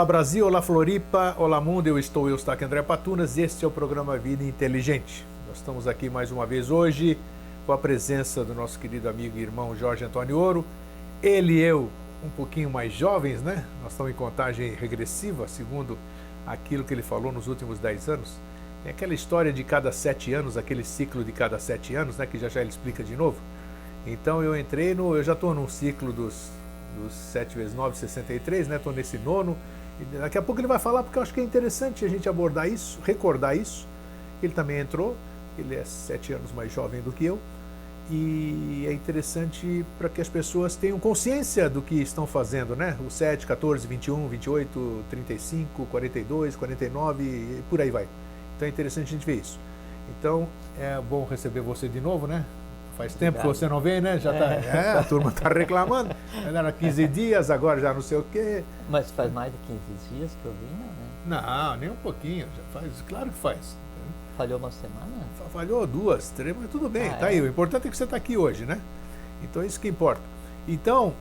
Olá Brasil, olá Floripa, olá mundo, eu estou aqui André Patunas, este é o programa Vida Inteligente. Nós estamos aqui mais uma vez hoje com a presença do nosso querido amigo e irmão Jorge Antônio Ouro. Ele e eu, um pouquinho mais jovens, né? Nós estamos em contagem regressiva, segundo aquilo que ele falou nos últimos 10 anos. É aquela história de cada 7 anos, aquele ciclo de cada 7 anos, né? Que já ele explica de novo. Então eu já estou num ciclo dos 7 vezes 9, 63, né? Estou nesse nono. E daqui a pouco ele vai falar, porque eu acho que é interessante a gente abordar isso, recordar isso. Ele também entrou, ele é 7 anos mais jovem do que eu. E é interessante para que as pessoas tenham consciência do que estão fazendo, né? O 7, 14, 21, 28, 35, 42, 49 e por aí vai. Então é interessante a gente ver isso. Então é bom receber você de novo, né? Faz tempo que você não vem, né? Já tá, a turma está reclamando. Era 15 dias, agora já não sei o quê. Mas faz mais de 15 dias que eu vim, não, né? Não, nem um pouquinho. Já faz, claro que faz. Falhou uma semana? Falhou 2, 3, mas tudo bem. Tá aí. O importante é que você está aqui hoje, né? Então é isso que importa. Então,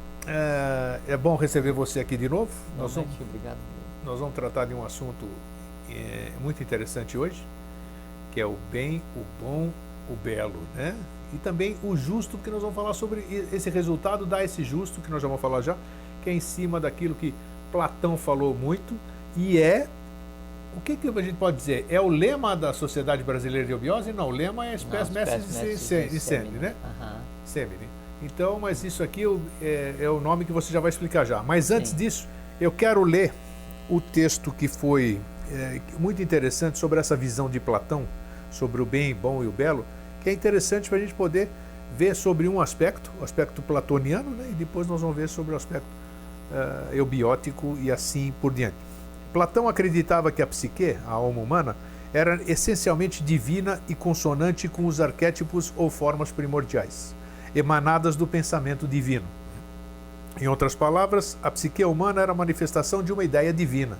é bom receber você aqui de novo. Obrigado. Nós vamos tratar de um assunto muito interessante hoje, que é o bem, o bom, o belo, né? E também o justo, que nós vamos falar sobre esse resultado, dá esse justo, que nós já vamos falar já, que é em cima daquilo que Platão falou muito, e o que a gente pode dizer? É o lema da Sociedade Brasileira de Eubiose? Não, o lema é Spes Mestres Semine, né? Semine. Então, mas isso aqui é o nome que você já vai explicar já. Mas antes disso, eu quero ler o texto que foi muito interessante sobre essa visão de Platão, sobre o bem, bom e o belo, que é interessante para a gente poder ver sobre um aspecto, o aspecto platoniano, né? E depois nós vamos ver sobre o aspecto eubiótico e assim por diante. Platão acreditava que a psique, a alma humana, era essencialmente divina e consonante com os arquétipos ou formas primordiais, emanadas do pensamento divino. Em outras palavras, a psique humana era a manifestação de uma ideia divina.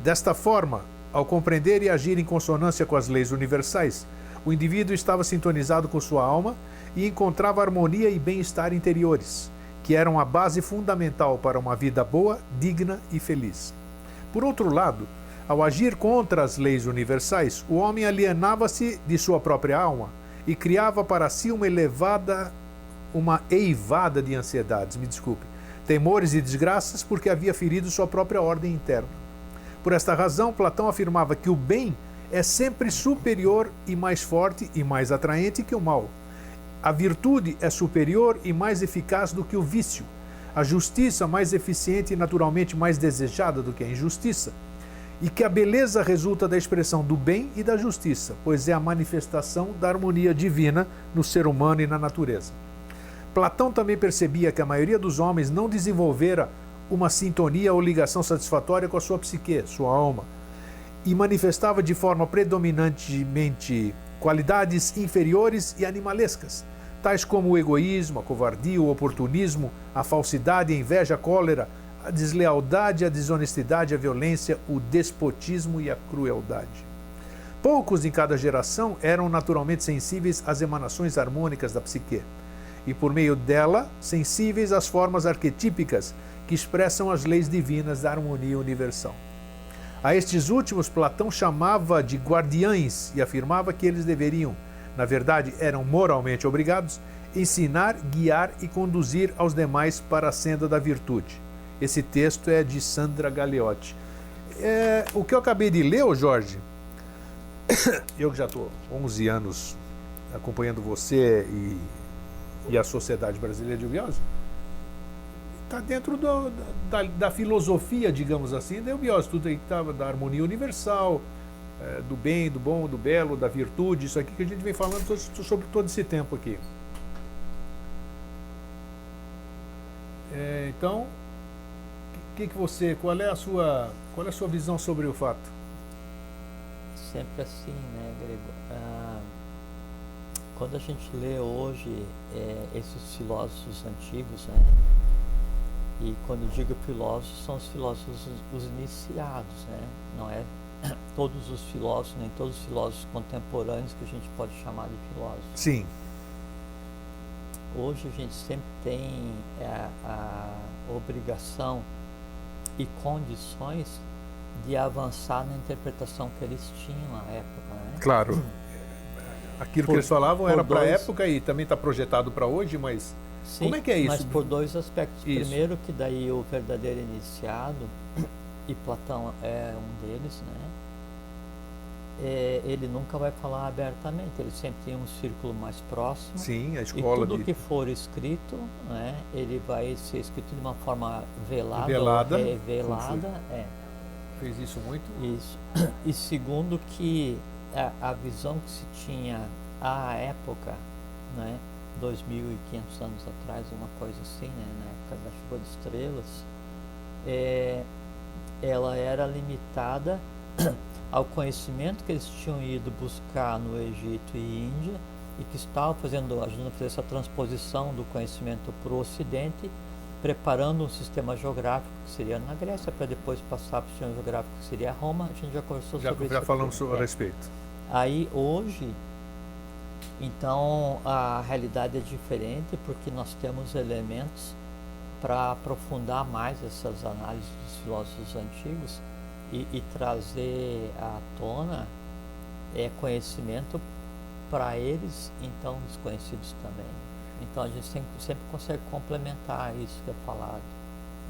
Desta forma, ao compreender e agir em consonância com as leis universais, o indivíduo estava sintonizado com sua alma e encontrava harmonia e bem-estar interiores, que eram a base fundamental para uma vida boa, digna e feliz. Por outro lado, ao agir contra as leis universais, o homem alienava-se de sua própria alma e criava para si uma eivada de ansiedades, temores e desgraças, porque havia ferido sua própria ordem interna. Por esta razão, Platão afirmava que o bem é sempre superior e mais forte e mais atraente que o mal. A virtude é superior e mais eficaz do que o vício. A justiça mais eficiente e naturalmente mais desejada do que a injustiça. E que a beleza resulta da expressão do bem e da justiça, pois é a manifestação da harmonia divina no ser humano e na natureza. Platão também percebia que a maioria dos homens não desenvolvera uma sintonia ou ligação satisfatória com a sua psique, sua alma, e manifestava de forma predominantemente qualidades inferiores e animalescas, tais como o egoísmo, a covardia, o oportunismo, a falsidade, a inveja, a cólera, a deslealdade, a desonestidade, a violência, o despotismo e a crueldade. Poucos em cada geração eram naturalmente sensíveis às emanações harmônicas da psique, e por meio dela, sensíveis às formas arquetípicas que expressam as leis divinas da harmonia universal. A estes últimos, Platão chamava de guardiães e afirmava que eles deveriam, na verdade, eram moralmente obrigados, ensinar, guiar e conduzir aos demais para a senda da virtude. Esse texto é de Sandra Galeotti. O que eu acabei de ler, Jorge, eu que já estou 11 anos acompanhando você e a Sociedade Brasileira de Eubiose, está dentro da filosofia, digamos assim, da eubiose, tudo aí que estava da harmonia universal, do bem, do bom, do belo, da virtude, isso aqui que a gente vem falando sobre todo esse tempo aqui. Então, qual é a sua visão sobre o fato? Sempre assim, né, Grego? Quando a gente lê hoje esses filósofos antigos, né? E quando digo filósofos, são os filósofos os iniciados, né? Não é todos os filósofos, nem todos os filósofos contemporâneos que a gente pode chamar de filósofos. Sim. Hoje a gente sempre tem a obrigação e condições de avançar na interpretação que eles tinham à época, né? Claro. Aquilo que eles falavam era para a dois- época e também está projetado para hoje, mas Sim, como é que é isso? mas por dois aspectos. Isso. Primeiro que daí o verdadeiro iniciado, e Platão é um deles, né? Ele nunca vai falar abertamente, ele sempre tem um círculo mais próximo. Sim, a E escola tudo de... que for escrito, né, ele vai ser escrito de uma forma velada, Velada, ou revelada. fez isso muito. Isso. E segundo que a visão que se tinha à época, né, 2.500 anos atrás, uma coisa assim, né, na época da chuva de estrelas, ela era limitada ao conhecimento que eles tinham ido buscar no Egito e Índia e que estavam ajudando a fazer essa transposição do conhecimento para o Ocidente, preparando um sistema geográfico que seria na Grécia, para depois passar para o sistema geográfico que seria Roma. A gente já conversou sobre isso. Já falamos a respeito. Aí hoje, então, a realidade é diferente porque nós temos elementos para aprofundar mais essas análises dos filósofos antigos e trazer à tona conhecimento para eles, então, desconhecidos também. Então, a gente sempre consegue complementar isso que é falado.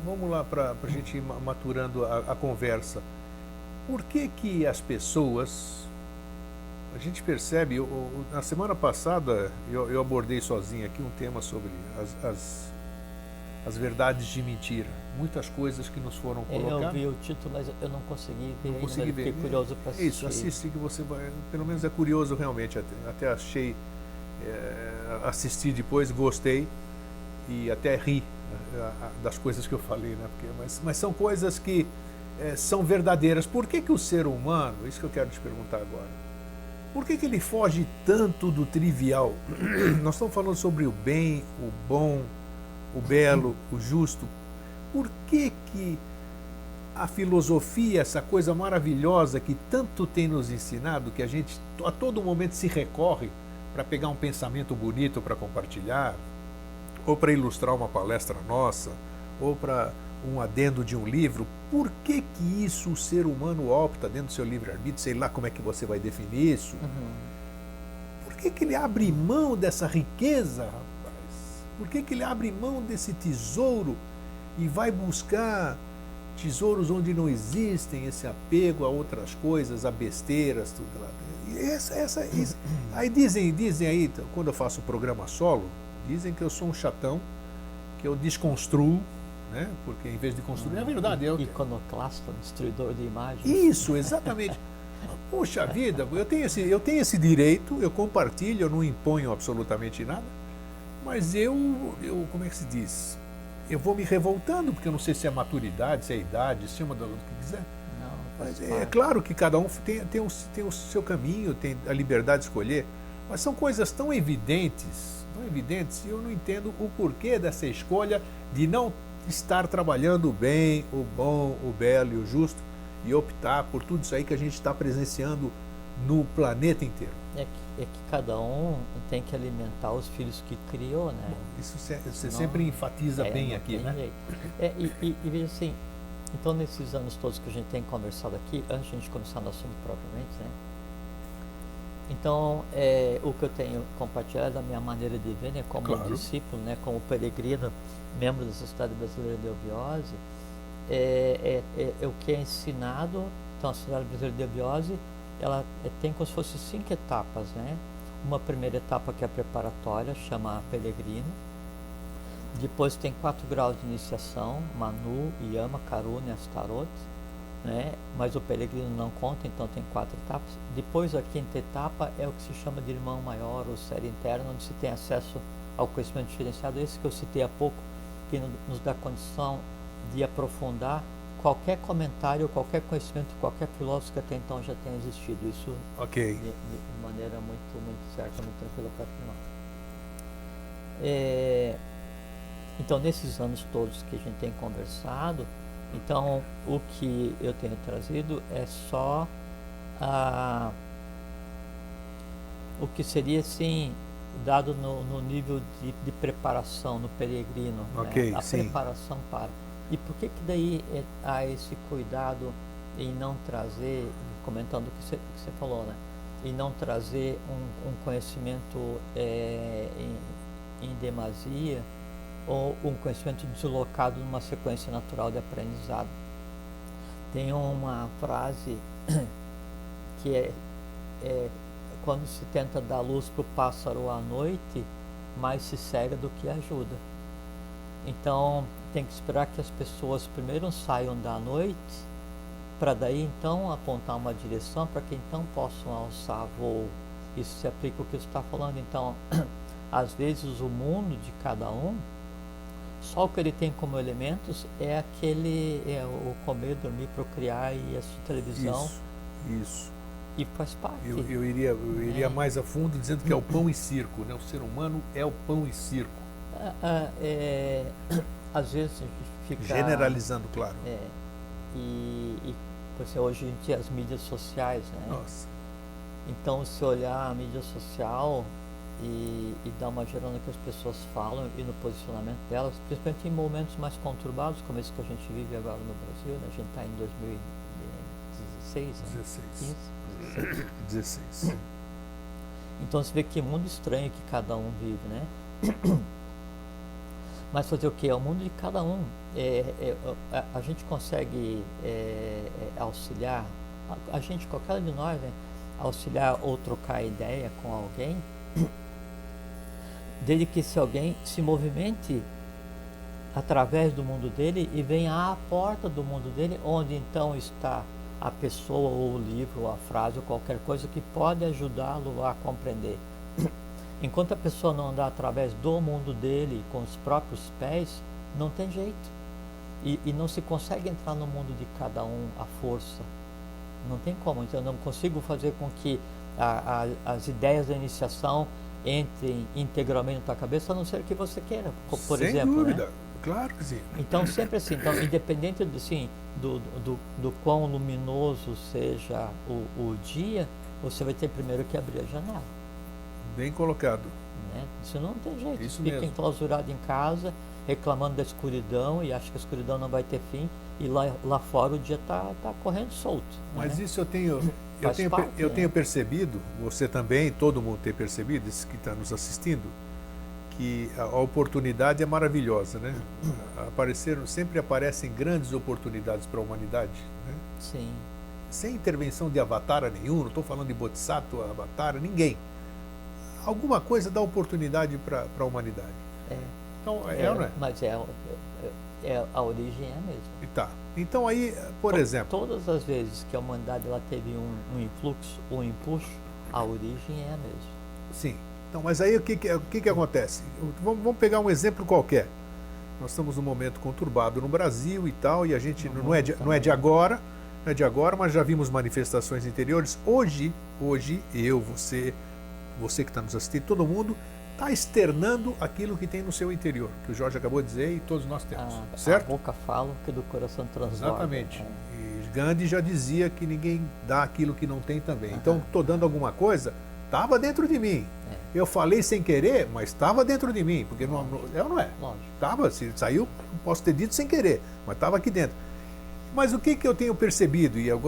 Vamos lá para a gente ir maturando a conversa. Por que as pessoas... A gente percebe, na semana passada eu abordei sozinho aqui um tema sobre as verdades de mentira. Muitas coisas que nos foram colocadas. Eu vi o título, mas eu não consegui ver. Não consegui ver. Fiquei curioso para assistir. Isso, assiste que você vai... Pelo menos é curioso realmente. Até achei... assisti depois, gostei e até ri das coisas que eu falei, né? Mas são coisas que são verdadeiras. Por que o ser humano... Isso que eu quero te perguntar agora. Por que ele foge tanto do trivial? Nós estamos falando sobre o bem, o bom, o belo, o justo. Por que a filosofia, essa coisa maravilhosa que tanto tem nos ensinado, que a gente a todo momento se recorre para pegar um pensamento bonito para compartilhar, ou para ilustrar uma palestra nossa, ou para um adendo de um livro, por que isso o ser humano opta dentro do seu livre-arbítrio, sei lá como é que você vai definir isso? Por que ele abre mão dessa riqueza, rapaz? Por que ele abre mão desse tesouro e vai buscar tesouros onde não existem, esse apego a outras coisas, a besteiras, tudo lá? Isso. Aí dizem aí, quando eu faço programa solo, dizem que eu sou um chatão, que eu desconstruo, né? Porque em vez de construir, é verdade. Iconoclasta, destruidor de imagens. Isso, exatamente. Puxa vida, eu tenho esse direito, eu compartilho, eu não imponho absolutamente nada, mas eu como é que se diz? Eu vou me revoltando, porque eu não sei se é maturidade, se é idade, se chama do que quiser. Mas é claro que cada um tem o seu caminho, tem a liberdade de escolher, mas são coisas tão evidentes, e eu não entendo o porquê dessa escolha de não estar trabalhando o bem, o bom, o belo e o justo e optar por tudo isso aí que a gente está presenciando no planeta inteiro. É que cada um tem que alimentar os filhos que criou, né? Isso você sempre enfatiza bem aqui, né? E veja assim, então nesses anos todos que a gente tem conversado aqui, antes de a gente começar no assunto propriamente, né? Então, o que eu tenho compartilhado da minha maneira de ver, né, como discípulo, né, como peregrino, membro da Sociedade Brasileira de Eubiose, é o que é ensinado. Então, a Sociedade Brasileira de Eubiose, ela tem como se fosse 5 etapas, né? Uma primeira etapa que é a preparatória, chama peregrino. Depois tem 4 graus de iniciação, Manu, Yama, Karuna e Astarot, né? Mas o peregrino não conta, então tem 4 etapas. Depois a 5ª etapa é o que se chama de irmão maior, ou série interna, onde se tem acesso ao conhecimento diferenciado, esse que eu citei há pouco, que nos dá condição de aprofundar qualquer comentário, qualquer conhecimento, qualquer filósofo que até então já tenha existido. Isso de maneira muito certa, muito tranquila para afirmar. Então, nesses anos todos que a gente tem conversado, então o que eu tenho trazido é só o que seria assim dado no nível de preparação no peregrino, né? A preparação para. E por que daí há esse cuidado e não trazer, comentando o que você falou, né? E não trazer um conhecimento em demasia ou um conhecimento deslocado numa sequência natural de aprendizado. Tem uma frase que é quando se tenta dar luz para o pássaro à noite, mais se cega do que ajuda. Então tem que esperar que as pessoas primeiro saiam da noite, para daí então apontar uma direção para que então possam alçar voo. Isso se aplica ao que você está falando. Então, às vezes o mundo de cada um, só o que ele tem como elementos é o comer, dormir, procriar e assistir televisão. Isso. E faz parte. Eu iria mais a fundo dizendo que é o pão e circo, né? O ser humano é o pão e circo. Às vezes a gente fica... Generalizando, claro. Hoje a gente tem as mídias sociais, né? Nossa. Então, se olhar a mídia social e dar uma geral no que as pessoas falam e no posicionamento delas, principalmente em momentos mais conturbados, como esse que a gente vive agora no Brasil, né? A gente está em 2016, né? 16. Então, você vê que mundo estranho que cada um vive, né? Mas fazer o que? É o mundo de cada um. A gente consegue auxiliar, a gente, qualquer de nós, né, auxiliar ou trocar ideia com alguém, desde que esse alguém se movimente através do mundo dele e venha à porta do mundo dele, onde então está a pessoa ou o livro ou a frase ou qualquer coisa que pode ajudá-lo a compreender. Enquanto a pessoa não andar através do mundo dele com os próprios pés, não tem jeito. E não se consegue entrar no mundo de cada um à força. Não tem como. Então eu não consigo fazer com que as ideias da iniciação entrem integralmente na tua cabeça, a não ser que você queira, por exemplo. Sem dúvida, né? Claro que sim. Então sempre assim, então, independente assim, do quão luminoso seja o dia, você vai ter primeiro que abrir a janela. Bem colocado. Né? Isso não tem jeito. Isso Fica mesmo. Enclausurado em casa, reclamando da escuridão e acha que a escuridão não vai ter fim, e lá fora o dia está correndo solto. Mas né? isso eu tenho percebido, você também, todo mundo tem percebido, esse que está nos assistindo, que a oportunidade é maravilhosa, né? Sempre aparecem grandes oportunidades para a humanidade, né? Sim. Sem intervenção de avatara nenhum, não estou falando de bodhisattva, avatara, ninguém. Alguma coisa dá oportunidade para a humanidade. Então, ou não é? Mas a origem é a mesma. Tá. Então aí, por exemplo... Todas as vezes que a humanidade ela teve um influxo, um impulso, a origem é a mesma. Sim. Então, mas aí o que acontece? Vamos pegar um exemplo qualquer. Nós estamos num momento conturbado no Brasil e tal, e a gente não é de agora, mas já vimos manifestações interiores. Hoje eu, você que está nos assistindo, todo mundo está externando aquilo que tem no seu interior, que o Jorge acabou de dizer e todos nós temos, certo? A boca fala que do coração transborda. Exatamente. E Gandhi já dizia que ninguém dá aquilo que não tem também. Então, estou dando alguma coisa, estava dentro de mim. Eu falei sem querer, mas estava dentro de mim, porque não é. Lógico. Estava, se saiu, posso ter dito sem querer, mas estava aqui dentro. Mas o que eu tenho percebido, e eu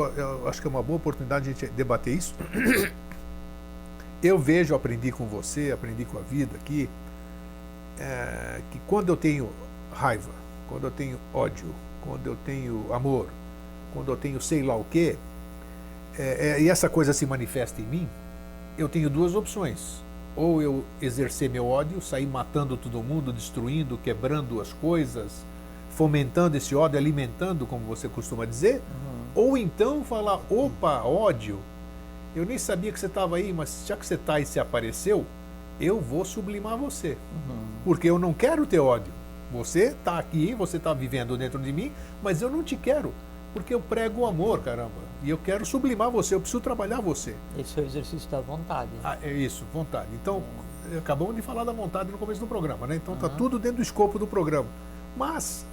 acho que é uma boa oportunidade de a gente debater isso, eu aprendi com você, aprendi com a vida aqui, que quando eu tenho raiva, quando eu tenho ódio, quando eu tenho amor, quando eu tenho sei lá o quê, e essa coisa se manifesta em mim, eu tenho duas opções. Ou eu exercer meu ódio, sair matando todo mundo, destruindo, quebrando as coisas, fomentando esse ódio, alimentando, como você costuma dizer, ou então falar, opa, ódio, eu nem sabia que você estava aí, mas já que você está e se apareceu, eu vou sublimar você. Porque eu não quero ter ódio. Você está aqui, você está vivendo dentro de mim, mas eu não te quero. Porque eu prego o amor, caramba. E eu quero sublimar você, eu preciso trabalhar você. Esse é o exercício da vontade. É isso, vontade. Então, acabamos de falar da vontade no começo do programa, né? Então está tudo dentro do escopo do programa. Mas,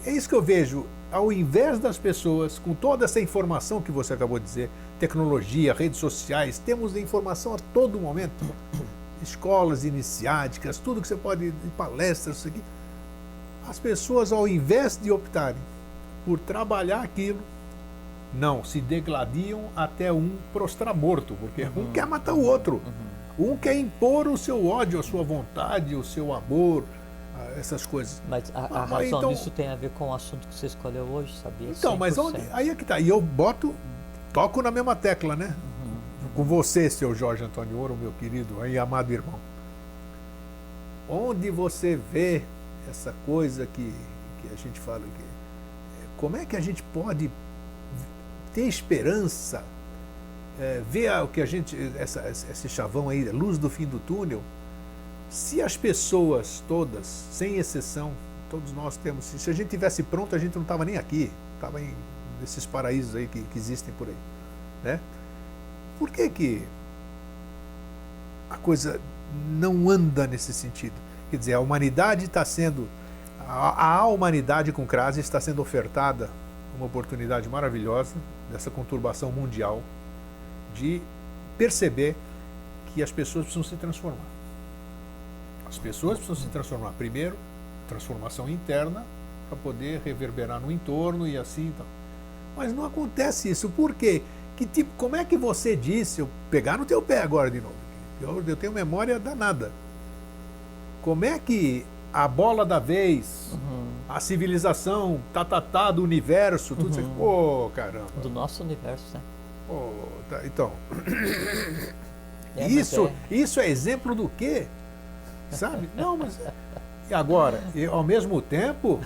é isso que eu vejo. Ao invés das pessoas, com toda essa informação que você acabou de dizer, tecnologia, redes sociais, temos informação a todo momento. Escolas iniciáticas, tudo que você pode, palestras, isso aqui. As pessoas, ao invés de optarem por trabalhar aquilo, Não, se degladiam até um prostrar morto, porque um quer matar o outro. Um quer impor o seu ódio, a sua vontade, o seu amor, essas coisas. Mas a razão então, disso tem a ver com o assunto que você escolheu hoje, sabia? Então, mas 100%. aí é que tá. E eu toco na mesma tecla, né? Com você, seu Jorge Antônio Ouro, meu querido e amado irmão. Onde você vê essa coisa que a gente fala aqui, como é que a gente pode ter esperança, ver o que a gente, esse chavão aí, luz do fim do túnel, se as pessoas todas, sem exceção, todos nós temos, se a gente tivesse pronto, a gente não estava nem aqui, estava nesses paraísos aí que existem por aí, né? Por que a coisa não anda nesse sentido? Quer dizer, a humanidade está sendo, a humanidade com crase está sendo ofertada uma oportunidade maravilhosa dessa conturbação mundial de perceber que as pessoas precisam se transformar. As pessoas precisam se transformar. Primeiro, transformação interna, para poder reverberar no entorno e assim. Então. Mas não acontece isso. Por quê? Como é que você disse? Eu pegar no teu pé agora de novo. Eu tenho memória danada. Como é que a bola da vez, a civilização, do universo, tudo isso. Pô, caramba. Do nosso universo, né? Pô, tá, então. Isso é exemplo do quê? Sabe? Não, mas. E agora, ao mesmo tempo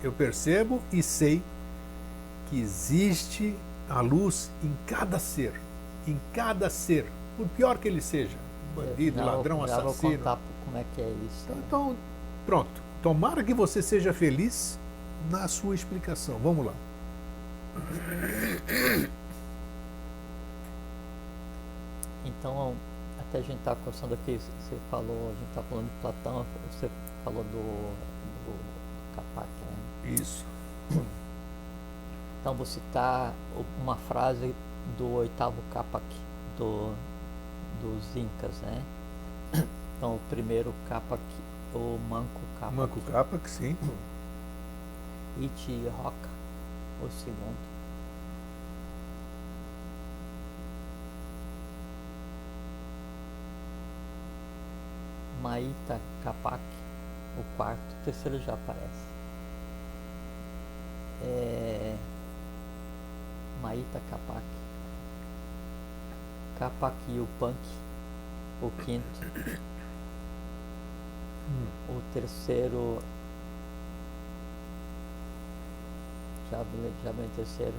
eu percebo e sei que existe a luz em cada ser, por pior que ele seja, bandido, ladrão, assassino. Vou contar como é que é isso. Então, pronto. Tomara que você seja feliz na sua explicação. Vamos lá. Então, até a gente está conversando aqui, você falou, a gente está falando de Platão, você falou do Capac, né? Isso. Então, vou citar uma frase do 8º Capac dos Incas, né? Então, o primeiro Capac, o Manco Capac. Manco Capac, sim. Itiroca, o segundo. Maíta Capac, o quarto. O terceiro já aparece. Maíta Capac. Capac Yupanqui, o quinto. O terceiro. Já vem o terceiro.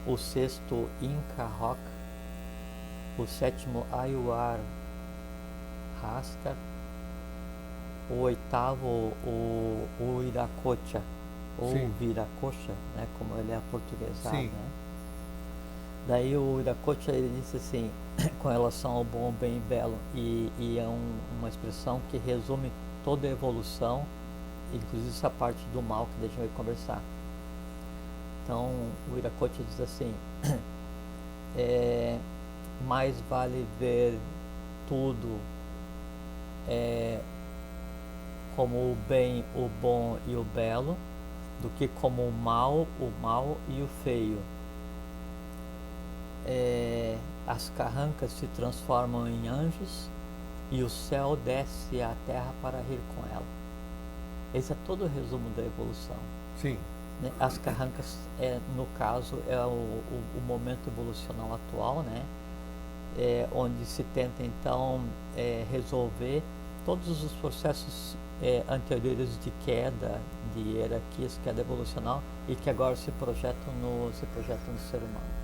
O sexto, Inca Rock. O sétimo, Ayuar Rascar. O oitavo, o Iracocha, ou Viracocha, né, como ele é aportuguesado, né? Daí o Iracocha, ele disse assim, com relação ao bom, bem e belo, e é uma expressão que resume toda a evolução, inclusive essa parte do mal que a gente vai conversar. Então, o Iracocha diz assim, mais vale ver tudo como o bem, o bom e o belo, do que como o mal e o feio. As carrancas se transformam em anjos e o céu desce à terra para rir com ela. Esse é todo o resumo da evolução. Sim. As carrancas, no caso, é o momento evolucional atual, né? Onde se tenta então resolver todos os processos anteriores de queda, de hierarquias, queda evolucional, e que agora se projetam no ser humano.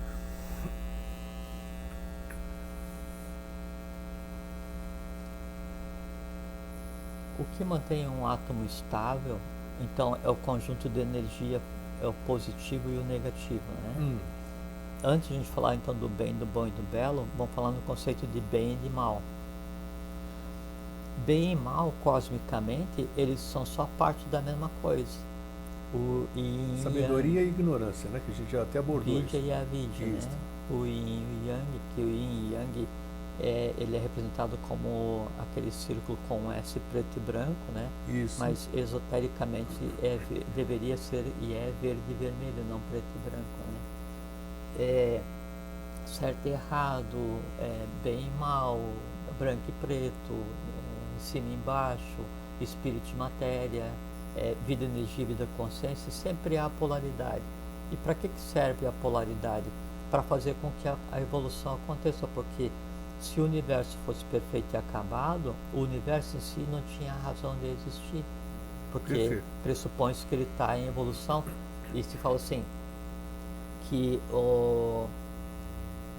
O que mantém um átomo estável, então, é o conjunto de energia, é o positivo e o negativo, né? Antes de a gente falar então do bem, do bom e do belo, vamos falar no conceito de bem e de mal. Bem e mal, cosmicamente, eles são só parte da mesma coisa. O yin Sabedoria e ignorância, né? Que a gente já até abordou Vidya isso. e a Vidya, né? O yin e o yang, que o yin e yang ele é representado como aquele círculo com um S preto e branco, né? Isso. Mas esotericamente deveria ser e é verde e vermelho, não preto e branco, né? Certo e errado, bem e mal, branco e preto, em cima e embaixo, espírito e matéria, vida, energia, vida, consciência, sempre há polaridade. E para que serve a polaridade? Para fazer com que a evolução aconteça, porque se o universo fosse perfeito e acabado, o universo em si não tinha razão de existir, porque pressupõe-se que ele está em evolução. E se fala assim, que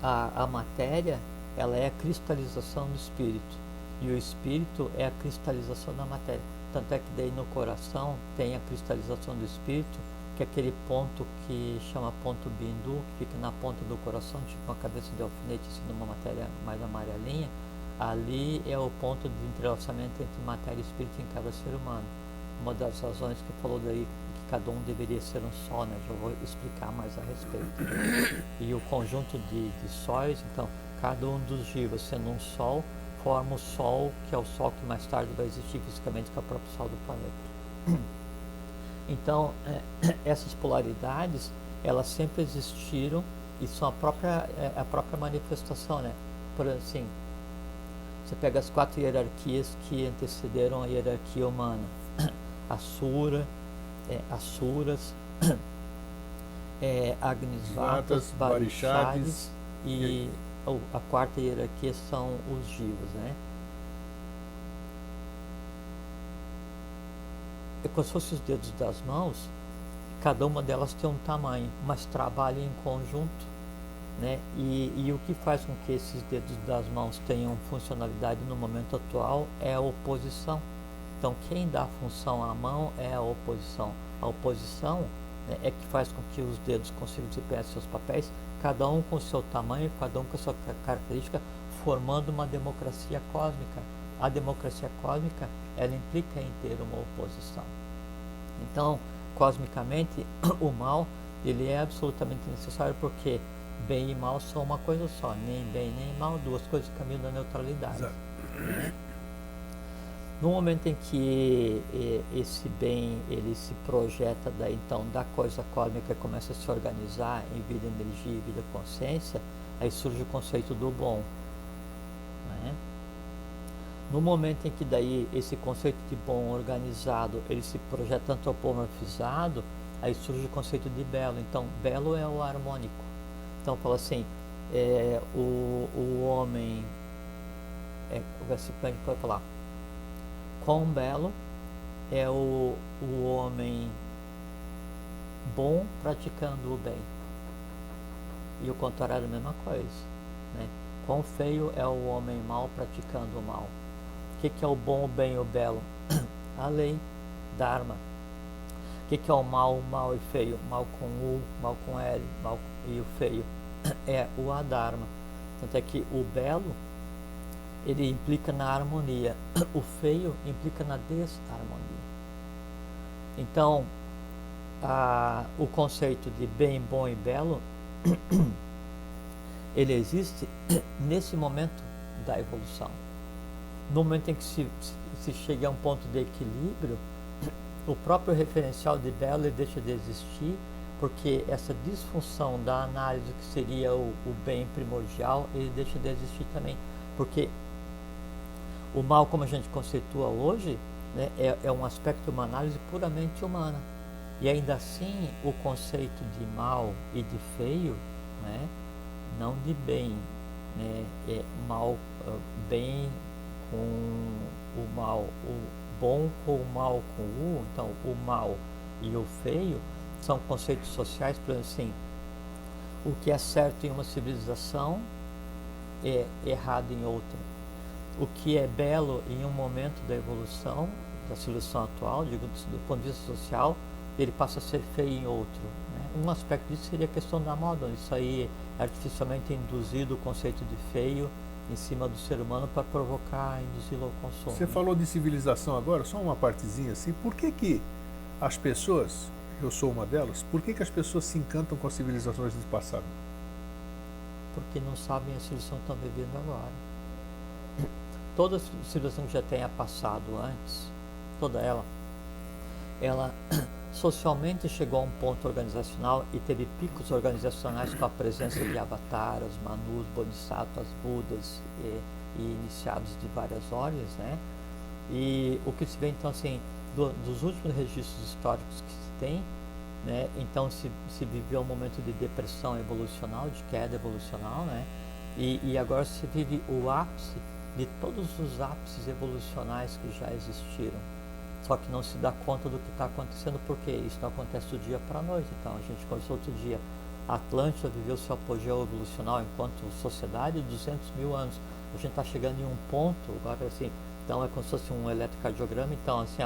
a matéria, ela é a cristalização do espírito, e o espírito é a cristalização da matéria. Tanto é que daí no coração tem a cristalização do espírito, que é aquele ponto que chama ponto bindu, que fica na ponta do coração, tipo uma cabeça de alfinete, assim, numa matéria mais amarelinha. Ali é o ponto de entrelaçamento entre matéria e espírito em cada ser humano. Uma das razões que falou daí que cada um deveria ser um só, né? Já vou explicar mais a respeito. E o conjunto de sóis, então, cada um dos jivas sendo um sol, forma o sol, que é o sol que mais tarde vai existir fisicamente, que é o próprio sol do planeta. Então, essas polaridades, elas sempre existiram e são a própria manifestação, né? Por assim, você pega as 4 hierarquias que antecederam a hierarquia humana. Asura, Asuras, Agnisvatas, Barixades e a 4ª hierarquia são os Jivas, né? É como se fossem os dedos das mãos, cada uma delas tem um tamanho, mas trabalham em conjunto, né? E o que faz com que esses dedos das mãos tenham funcionalidade no momento atual é a oposição. Então, quem dá função à mão é a oposição. A oposição, né, é que faz com que os dedos consigam desempenhar seus papéis, cada um com o seu tamanho, cada um com a sua característica, formando uma democracia cósmica. A democracia cósmica, ela implica em ter uma oposição. Então, cosmicamente, o mal, ele é absolutamente necessário, porque bem e mal são uma coisa só, nem bem nem mal, duas coisas que caminham da neutralidade. Exato. No momento em que esse bem, ele se projeta então da coisa cósmica e começa a se organizar em vida, energia e vida, consciência, aí surge o conceito do bom, né? No momento em que daí esse conceito de bom organizado, ele se projeta antropomorfizado, aí surge o conceito de belo. Então, belo é o harmônico. Então, fala assim, o homem, o Gassipani pode falar, quão belo é o homem bom praticando o bem. E o contrário é a mesma coisa, né? Quão feio é o homem mau praticando o mal. O que é o bom, o bem e o belo? A lei, Dharma. O que é o mal e feio? Mal com U, mal com L, mal e o feio. É o Adharma. Tanto é que o belo, ele implica na harmonia. O feio implica na desarmonia. Então, o conceito de bem, bom e belo, ele existe nesse momento da evolução. No momento em que se chega a um ponto de equilíbrio, o próprio referencial de belo ele deixa de existir, porque essa disfunção da análise que seria o bem primordial, ele deixa de existir também, porque o mal, como a gente conceitua hoje, né, é um aspecto, uma análise puramente humana, e ainda assim o conceito de mal e de feio, né, não de bem, né, é mal, bem com o mal, o bom com o mal com o, então o mal e o feio são conceitos sociais, por exemplo, assim, o que é certo em uma civilização é errado em outra. O que é belo em um momento da evolução, da civilização atual, digo, do ponto de vista social, ele passa a ser feio em outro, né? Um aspecto disso seria a questão da moda. Isso aí é artificialmente induzido o conceito de feio em cima do ser humano para provocar, induzi-lo ao consumo. Você falou de civilização agora, só uma partezinha assim. Por que as pessoas, eu sou uma delas, por que as pessoas se encantam com as civilizações do passado? Porque não sabem a civilização que estão vivendo agora. toda civilização que já tenha passado antes, toda ela socialmente chegou a um ponto organizacional e teve picos organizacionais com a presença de avataras, manus, bodhisattvas, budas e iniciados de várias ordens, né? E o que se vê então assim, dos últimos registros históricos que se tem, né? Então se viveu um momento de depressão evolucional, de queda evolucional, né? E agora se vive o ápice de todos os ápices evolucionais que já existiram. Só que não se dá conta do que está acontecendo, porque isso não acontece do dia para a noite. Então, a gente conversou outro dia, a Atlântida viveu seu apogeu evolucional enquanto sociedade de 200 mil anos. A gente está chegando em um ponto, agora assim, então é como se fosse um eletrocardiograma, então assim,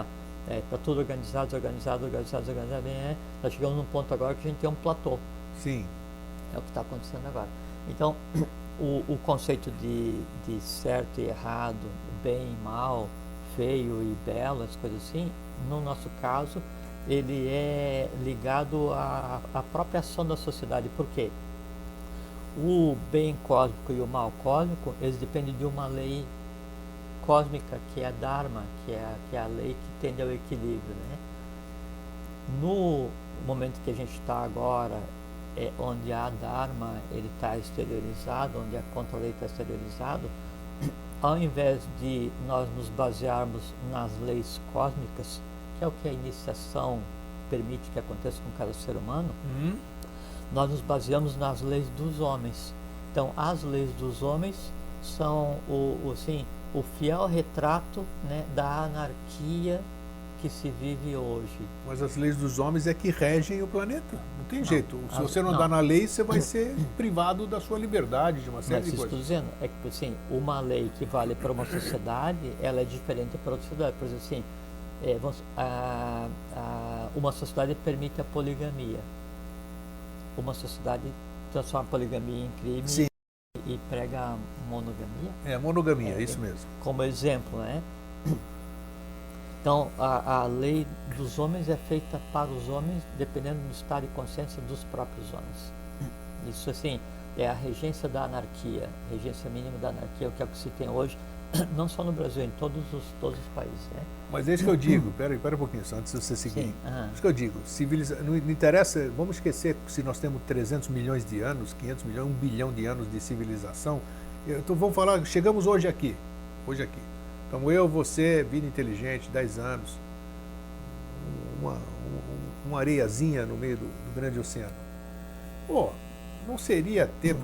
está tudo organizado, está chegando num ponto agora que a gente tem um platô. Sim. É o que está acontecendo agora. Então, o conceito de certo e errado, bem e mal, feio e belo, as coisas assim, no nosso caso, ele é ligado à própria ação da sociedade. Por quê? O bem cósmico e o mal cósmico, eles dependem de uma lei cósmica, que é a Dharma, que é a lei que tende ao equilíbrio, né? No momento que a gente está agora, onde a Dharma está exteriorizado, onde a contra-lei está exteriorizado, ao invés de nós nos basearmos nas leis cósmicas, que é o que a iniciação permite que aconteça com cada ser humano, nós nos baseamos nas leis dos homens. Então, as leis dos homens são o fiel retrato, né, da anarquia que se vive hoje. Mas as leis dos homens é que regem o planeta. Não tem jeito. Se você não não. andar na lei, você vai ser privado da sua liberdade, de uma série de Mas isso coisas. estou dizendo, é que assim, uma lei que vale para uma sociedade, ela é diferente para outra sociedade. Por exemplo, assim, uma sociedade permite a poligamia. Uma sociedade transforma a poligamia em crime. Sim. E prega a monogamia. É, monogamia, isso mesmo. Como exemplo, né? Então, a lei dos homens é feita para os homens, dependendo do estado de consciência dos próprios homens. Isso, assim, é a regência da anarquia, regência mínima da anarquia, o que é o que se tem hoje, não só no Brasil, em todos os países, né? Mas é isso que eu digo, pera um pouquinho, só antes de você seguir. Sim, Isso que eu digo, não interessa, vamos esquecer se nós temos 300 milhões de anos, 500 milhões, 1 bilhão de anos de civilização. Então vamos falar, chegamos hoje aqui. Então eu, você, vida inteligente, 10 anos, uma areiazinha no meio do grande oceano. Pô, não seria ter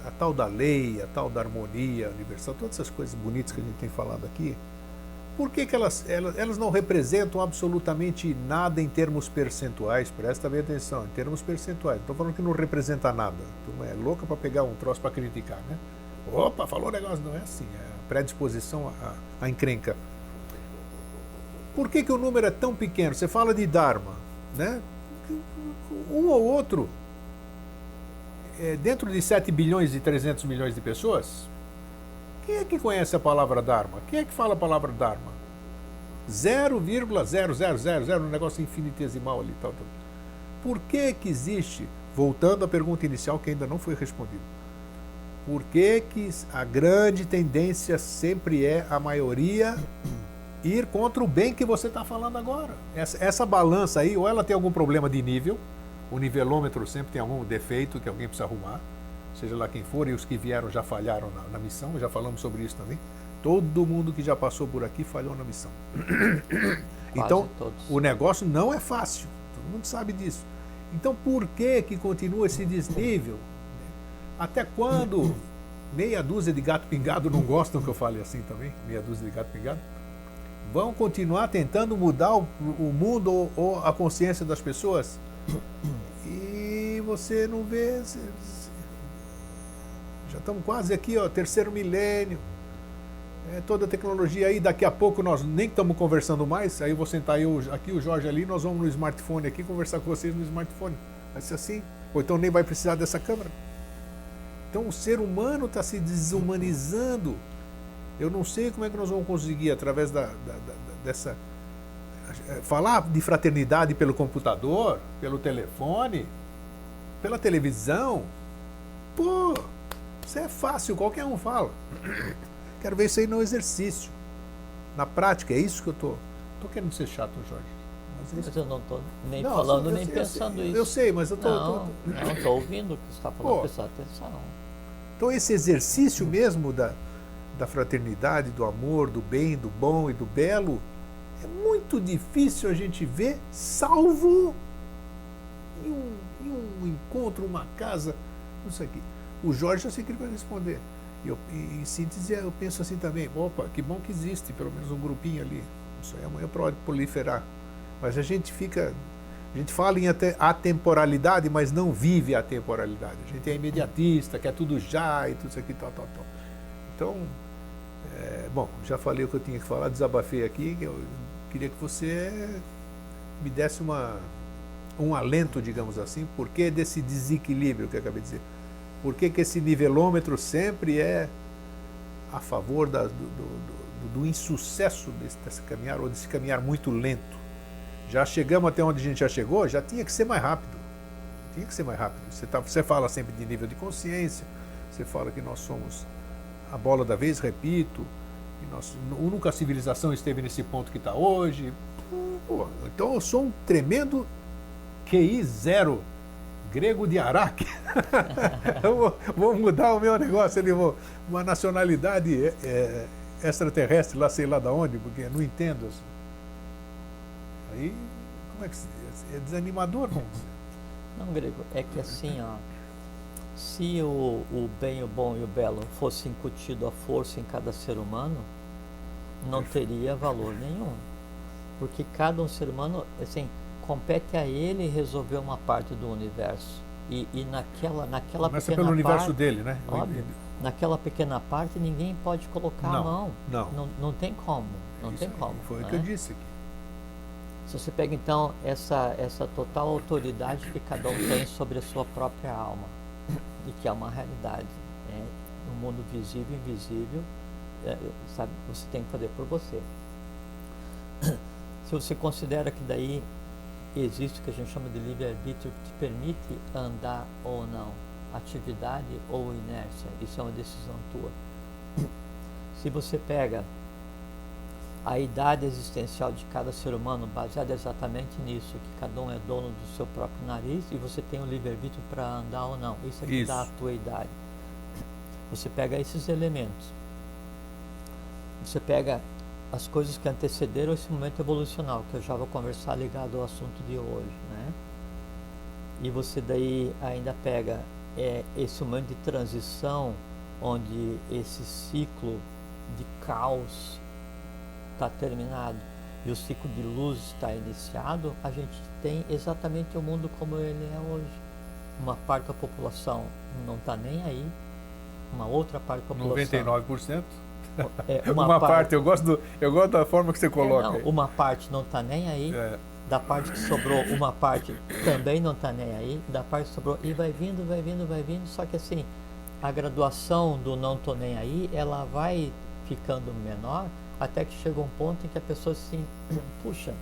a tal da lei, a tal da harmonia universal, todas essas coisas bonitas que a gente tem falado aqui, por que elas não representam absolutamente nada em termos percentuais? Presta bem atenção, em termos percentuais. Estou falando que não representa nada. Tu é louca para pegar um troço para criticar, né? Opa, falou o negócio, não é assim. É predisposição à encrenca. Por que o número é tão pequeno? Você fala de Dharma, né? Um ou outro, dentro de 7 bilhões e 300 milhões de pessoas, quem é que conhece a palavra Dharma? Quem é que fala a palavra Dharma? 0,0000, um negócio infinitesimal ali, tal. Por que existe, voltando à pergunta inicial que ainda não foi respondida, por que a grande tendência sempre é a maioria ir contra o bem que você está falando agora? Essa balança aí, ou ela tem algum problema de nível, o nivelômetro sempre tem algum defeito que alguém precisa arrumar, seja lá quem for, e os que vieram já falharam na missão, já falamos sobre isso também. Todo mundo que já passou por aqui falhou na missão. Então, o negócio não é fácil, todo mundo sabe disso. Então, por que continua esse desnível? Até quando meia dúzia de gato pingado não gostam que eu fale assim também? Meia dúzia de gato pingado? Vão continuar tentando mudar o mundo ou a consciência das pessoas? E você não vê... Já estamos quase aqui, ó, terceiro milênio. Toda a tecnologia aí, daqui a pouco nós nem estamos conversando mais, aí eu vou sentar aqui, o Jorge ali, nós vamos no smartphone aqui conversar com vocês no smartphone. Vai ser assim? Ou então nem vai precisar dessa câmera. Então o ser humano está se desumanizando. Eu não sei como é que nós vamos conseguir, através dessa... falar de fraternidade pelo computador, pelo telefone, pela televisão. Pô, isso é fácil, qualquer um fala. Quero ver isso aí no exercício, na prática. É isso que eu tô querendo ser chato, Jorge. Mas eu não estou nem falando, nem pensando isso. Eu sei, mas eu Não, estou ouvindo o que você está falando, prestando atenção. Então esse exercício mesmo da fraternidade, do amor, do bem, do bom e do belo, é muito difícil a gente ver, salvo em um encontro, uma casa, isso aqui. O Jorge, eu sei que ele vai responder. Em síntese, eu penso assim também, opa, que bom que existe pelo menos um grupinho ali. Isso aí amanhã pode proliferar. Mas a gente fala em atemporalidade, mas não vive a atemporalidade. A gente é imediatista, quer tudo já e tudo isso aqui, tal. Então, bom, já falei o que eu tinha que falar, desabafei aqui. Eu queria que você me desse um alento, digamos assim, por que desse desequilíbrio que eu acabei de dizer? Por que esse nivelômetro sempre é a favor do insucesso desse caminhar, ou desse caminhar muito lento? Já chegamos até onde a gente já chegou, já tinha que ser mais rápido. Tinha que ser mais rápido. Você fala sempre de nível de consciência, você fala que nós somos a bola da vez, repito, que nunca a civilização esteve nesse ponto que está hoje. Pô, então eu sou um tremendo QI zero, grego de Araque. vou mudar o meu negócio, uma nacionalidade extraterrestre, lá sei lá da onde, porque eu não entendo. Aí, como é que é desanimador, vamos dizer. Não, Grego, é que assim, ó, se o bem, o bom e o belo fosse incutido à força em cada ser humano, não teria valor nenhum. Porque cada um ser humano, assim, compete a ele resolver uma parte do universo. E naquela Começa pequena pelo universo parte, dele, né? Óbvio, naquela pequena parte ninguém pode colocar a mão. Não tem como. Não tem como. Foi o que eu disse aqui. Se você pega então essa total autoridade que cada um tem sobre a sua própria alma, e que é uma realidade, no mundo visível e invisível, sabe, você tem que fazer por você. Se você considera que daí existe o que a gente chama de livre-arbítrio, que te permite andar ou não, atividade ou inércia, isso é uma decisão tua. Se você pega a idade existencial de cada ser humano, baseada exatamente nisso, que cada um é dono do seu próprio nariz e você tem o livre-arbítrio para andar ou não. Isso é que dá a tua idade. Você pega esses elementos. Você pega as coisas que antecederam esse momento evolucional, que eu já vou conversar ligado ao assunto de hoje, né? E você daí ainda pega esse momento de transição, onde esse ciclo de caos está terminado e o ciclo de luz está iniciado, a gente tem exatamente o mundo como ele é hoje. Uma parte da população não está nem aí, uma outra parte da população... 99%? Uma parte, eu gosto da forma que você coloca. Uma parte não está nem aí, da parte que sobrou, uma parte também não está nem aí, da parte que sobrou, e vai vindo, só que assim, a graduação do não tô nem aí, ela vai ficando menor, até que chega um ponto em que a pessoa assim, puxa,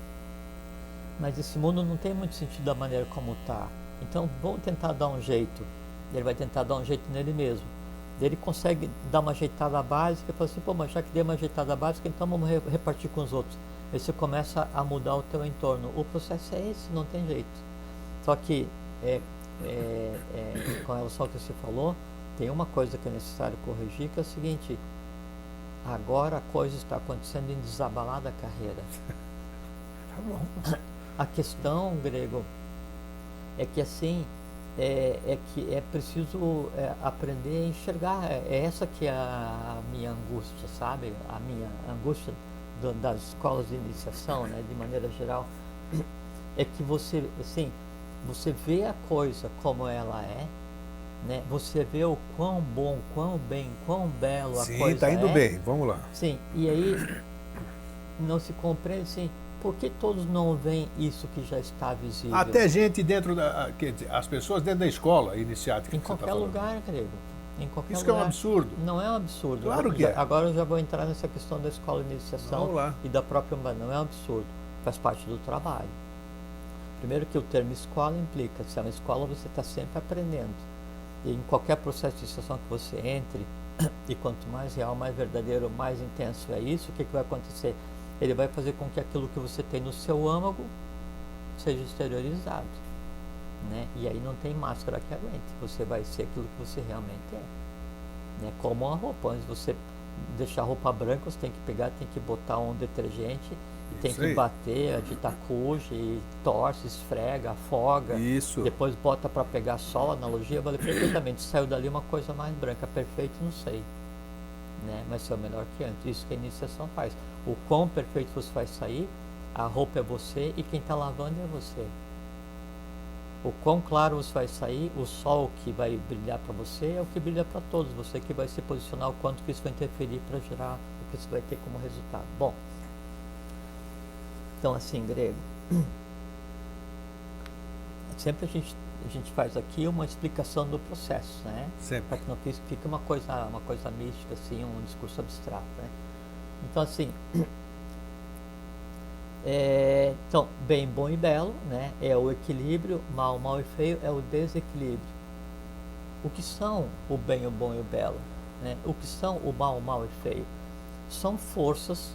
mas esse mundo não tem muito sentido da maneira como está, então vamos tentar dar um jeito. Ele vai tentar dar um jeito nele mesmo. Ele consegue dar uma ajeitada básica e fala assim, pô, mas já que deu uma ajeitada básica, então vamos repartir com os outros. Aí você começa a mudar o teu entorno. O processo é esse, não tem jeito. Só que, com relação ao que você falou, tem uma coisa que é necessário corrigir, que é o seguinte: agora a coisa está acontecendo em desabalada carreira. Tá bom. A questão, Grego, é que assim, que é preciso aprender a enxergar. É essa que é a minha angústia, sabe? A minha angústia das escolas de iniciação, né, de maneira geral, é que você, assim, você vê a coisa como ela é, né? Você vê o quão bom, quão bem, quão belo a coisa é. Sim, está indo bem, vamos lá. Sim, e aí não se compreende, assim, por que todos não veem isso que já está visível? Até gente dentro quer dizer, as pessoas dentro da escola iniciática. Em qualquer lugar, Grego. Em qualquer isso lugar. Que é um absurdo. Não é um absurdo. Claro que é. Agora eu já vou entrar nessa questão da escola de iniciação e da própria humanidade. Não é um absurdo. Faz parte do trabalho. Primeiro que o termo escola implica, se é uma escola você está sempre aprendendo. E em qualquer processo de iniciação que você entre, E quanto mais real, mais verdadeiro, mais intenso é isso, o que vai acontecer? Ele vai fazer com que aquilo que você tem no seu âmago seja exteriorizado, né? E aí não tem máscara que aguente, você vai ser aquilo que você realmente é, né? Como uma roupa, antes de você deixar a roupa branca, você tem que pegar, tem que botar um detergente, tem que bater, agitar cuja, e torce, esfrega, afoga, depois bota para pegar sol. A analogia vale perfeitamente. Saiu dali uma coisa mais branca, perfeito, não sei, né? Mas é o melhor que antes. Isso que a iniciação faz. O quão perfeito você vai sair, a roupa é você e quem está lavando é você. O quão claro você vai sair, o sol que vai brilhar para você é o que brilha para todos. Você que vai se posicionar, o quanto que isso vai interferir para gerar o que você vai ter como resultado. Bom, então assim, grego, sempre a gente faz aqui uma explicação do processo, né? Para que não fique uma coisa mística, assim, um discurso abstrato, né? Então assim, então, bem, bom e belo, né? É o equilíbrio, mal, mal e feio é o desequilíbrio. O que são o bem, o bom e o belo, né? O que são o mal, o mal e feio? São forças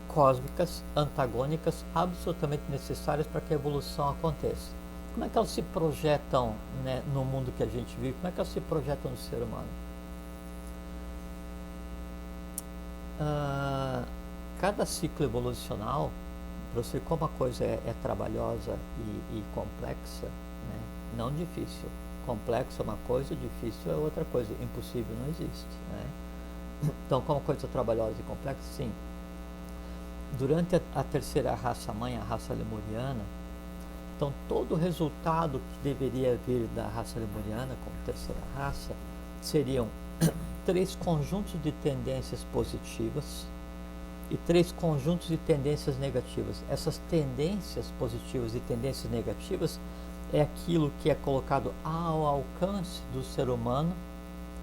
cósmicas, antagônicas, absolutamente necessárias para que a evolução aconteça. Como é que elas se projetam, né, no mundo que a gente vive? Como é que elas se projetam no ser humano? Cada ciclo evolucional, para você, como a coisa é trabalhosa e complexa, né, não difícil. Complexo é uma coisa, difícil é outra coisa. Impossível não existe, né? Então, como a coisa é trabalhosa e complexa, sim. Durante a terceira raça mãe, a raça lemuriana, então todo o resultado que deveria vir da raça lemuriana como terceira raça seriam 3 conjuntos de tendências positivas e 3 conjuntos de tendências negativas. Essas tendências positivas e tendências negativas é aquilo que é colocado ao alcance do ser humano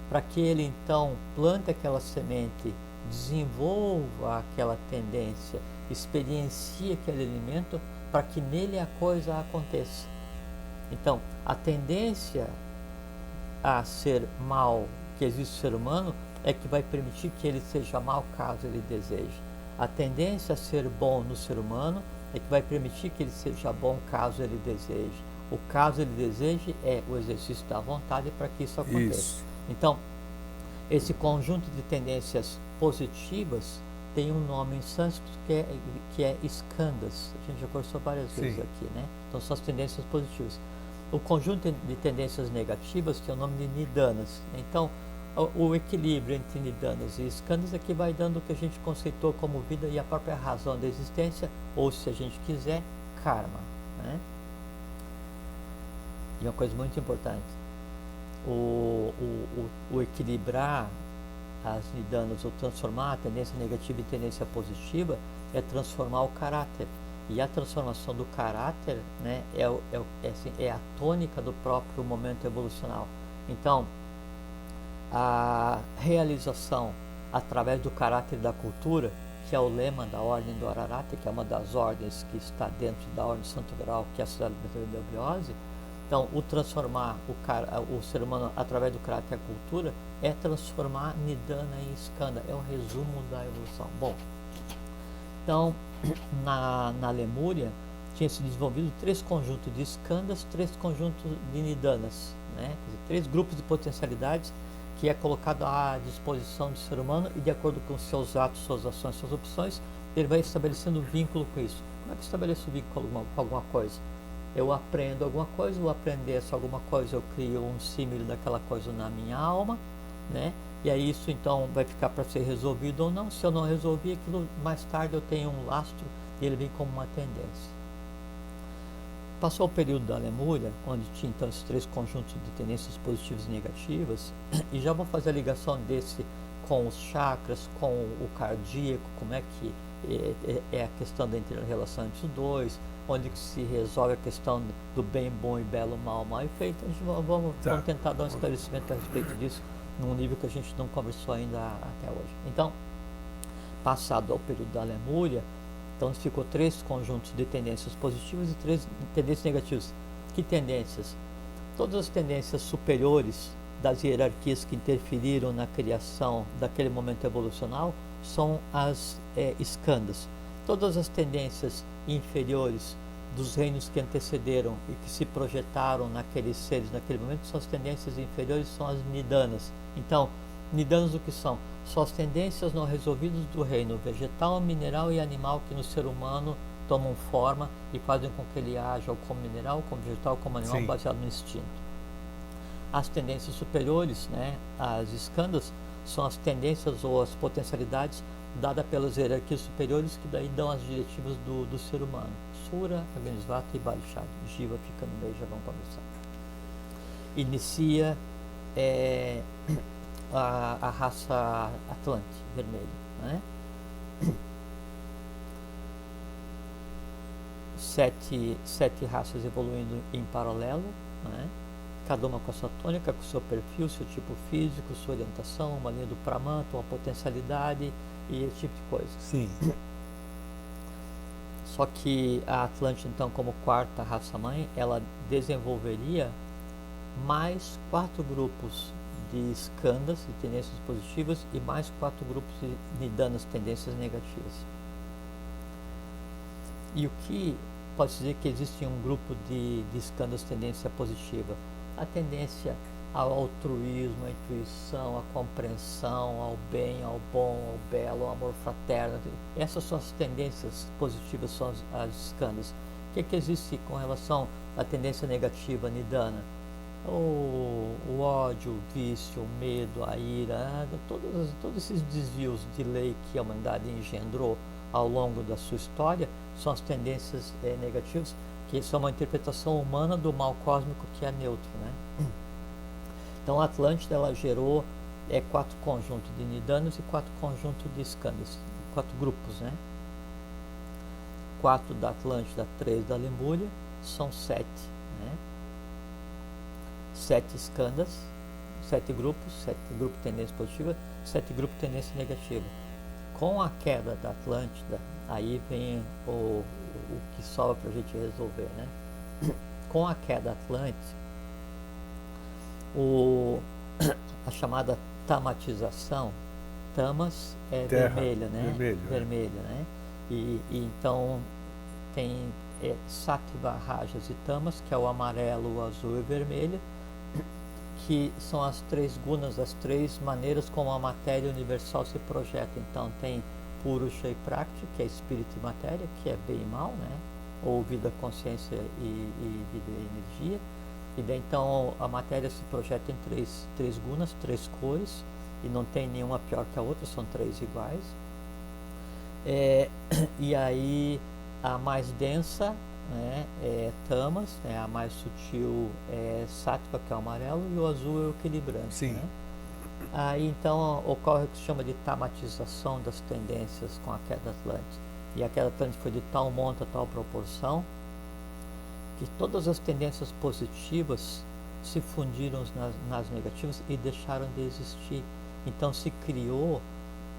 para que ele então plante aquela semente, desenvolva aquela tendência, experiencie aquele alimento para que nele a coisa aconteça. Então, a tendência a ser mal que existe no ser humano é que vai permitir que ele seja mal caso ele deseje. A tendência a ser bom no ser humano é que vai permitir que ele seja bom caso ele deseje. O caso ele deseje é o exercício da vontade para que isso aconteça. Então, esse conjunto de tendências positivas tem um nome em sânscrito que é skandhas. A gente já conversou várias vezes aqui, né? Então são as tendências positivas. O conjunto de tendências negativas tem o nome de nidanas. Então o equilíbrio entre nidanas e skandhas é que vai dando o que a gente conceitou como vida e a própria razão da existência, ou se a gente quiser, karma, né? E uma coisa muito importante, o equilibrar as nidanas ou transformar a tendência negativa em tendência positiva é transformar o caráter. E a transformação do caráter, né, é a tônica do próprio momento evolucional. Então, a realização através do caráter da cultura, que é o lema da Ordem do Ararati, que é uma das ordens que está dentro da Ordem do Santo Grau, que é a cidade da Eubiose. Então, o transformar o ser humano através do caráter e a cultura é transformar Nidana em Skanda, é o resumo da evolução. Bom, então, na Lemúria, tinha se desenvolvido 3 conjuntos de Skandas, 3 conjuntos de Nidanas, né? Quer dizer, 3 grupos de potencialidades que é colocado à disposição do ser humano e de acordo com seus atos, suas ações, suas opções, ele vai estabelecendo vínculo com isso. Como é que estabeleço vínculo com alguma coisa? Eu aprendo alguma coisa, vou aprender essa alguma coisa, eu crio um símile daquela coisa na minha alma, né? E aí isso então vai ficar para ser resolvido ou não. Se eu não resolvi aquilo, mais tarde eu tenho um lastro e ele vem como uma tendência. Passou o período da Lemúria, onde tinha então esses 3 conjuntos de tendências positivas e negativas, e já vou fazer a ligação desse com os chakras, com o cardíaco, como é que é a questão da relação entre os dois, onde que se resolve a questão do bem, bom e belo, mal, mal e feito. A gente vamos tentar dar um esclarecimento a respeito disso, num nível que a gente não conversou ainda até hoje. Então, passado ao período da Lemúria, então ficou 3 conjuntos de tendências positivas e 3 tendências negativas. Que tendências? Todas as tendências superiores das hierarquias que interferiram na criação daquele momento evolucional são as escandas. Todas as tendências inferiores dos reinos que antecederam e que se projetaram naqueles seres naquele momento são as tendências inferiores, são as nidanas. Então, nidanas o que são? São as tendências não resolvidas do reino vegetal, mineral e animal que no ser humano tomam forma e fazem com que ele haja ou como mineral, como vegetal, como animal, baseado no instinto. As tendências superiores, né, as escandas, são as tendências ou as potencialidades dadas pelas hierarquias superiores que daí dão as diretivas do ser humano. Sura, Agnisvata e Balishad. Jiva fica no meio, já vamos conversar. Inicia a raça Atlante, vermelha, né? Sete raças evoluindo em paralelo, né? Cada uma com a sua tônica, com o seu perfil, seu tipo físico, sua orientação, uma linha do Pramanta, uma potencialidade e esse tipo de coisa. Sim. Só que a Atlante, então, como quarta raça-mãe, ela desenvolveria mais 4 grupos de escandas, de tendências positivas, e mais 4 grupos de nidanas, tendências negativas. E o que pode dizer que existe um grupo de escandas, tendência positiva? A tendência ao altruísmo, à intuição, à compreensão, ao bem, ao bom, ao belo, ao amor fraterno. Essas são as tendências positivas, são as escandas. O que existe com relação à tendência negativa, nidana? O ódio, o vício, o medo, a ira, todos esses desvios de lei que a humanidade engendrou ao longo da sua história são as tendências negativas, que são uma interpretação humana do mal cósmico que é neutro, né? Então a Atlântida, ela gerou 4 conjuntos de nidanos e 4 conjuntos de escandas, 4 grupos, né? 4 da Atlântida, 3 da Lemúria, são 7, né? 7 escandas, 7 grupos, 7 grupos de tendência positiva, 7 grupos de tendência negativa. Com a queda da Atlântida, aí vem o que sobra para a gente resolver, né? Com a queda atlântica, a chamada tamatização, tamas é terra, vermelha, né? Vermelho, né? E então tem sattva, rajas e tamas, que é o amarelo, o azul e o vermelho, que são as 3 gunas, as 3 maneiras como a matéria universal se projeta. Então tem Purusha e Prakriti, que é espírito e matéria, que é bem e mal, né? Ou vida, consciência e vida e energia. E daí então a matéria se projeta em três gunas, 3 cores, e não tem nenhuma pior que a outra, são 3 iguais. E aí a mais densa, né, é tamas, né, a mais sutil é sattva, que é o amarelo, e o azul é o equilibrante. Sim. Né? Aí então ocorre o que se chama de tamatização das tendências com a queda atlântica. E a queda atlântica foi de tal monta, tal proporção, que todas as tendências positivas se fundiram nas negativas e deixaram de existir. Então se criou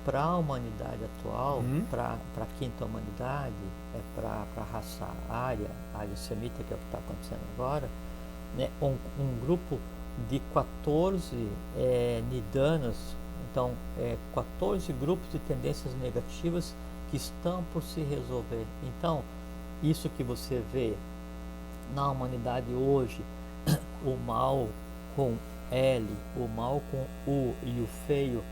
para a humanidade atual, para a quinta humanidade, para a raça ária semita, que é o que está acontecendo agora, né, um grupo de 14 nidanas, então 14 grupos de tendências negativas que estão por se resolver. Então, isso que você vê na humanidade hoje, o mal com L, o mal com U e o feio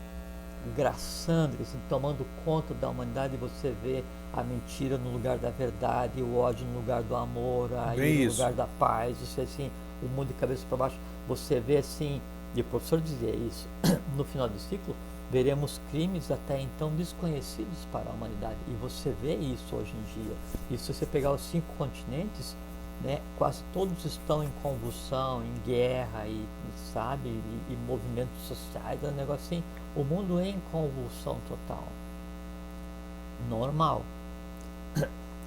graçando, assim, tomando conta da humanidade, você vê a mentira no lugar da verdade, o ódio no lugar do amor, a ira no lugar da paz, você assim, o mundo de cabeça para baixo, você vê assim, e o professor dizia isso, no final do ciclo, veremos crimes até então desconhecidos para a humanidade, e você vê isso hoje em dia. E se você pegar os 5 continentes, né, quase todos estão em convulsão, em guerra, e sabe, e movimentos sociais, é um negócio assim, o mundo é em convulsão total. Normal.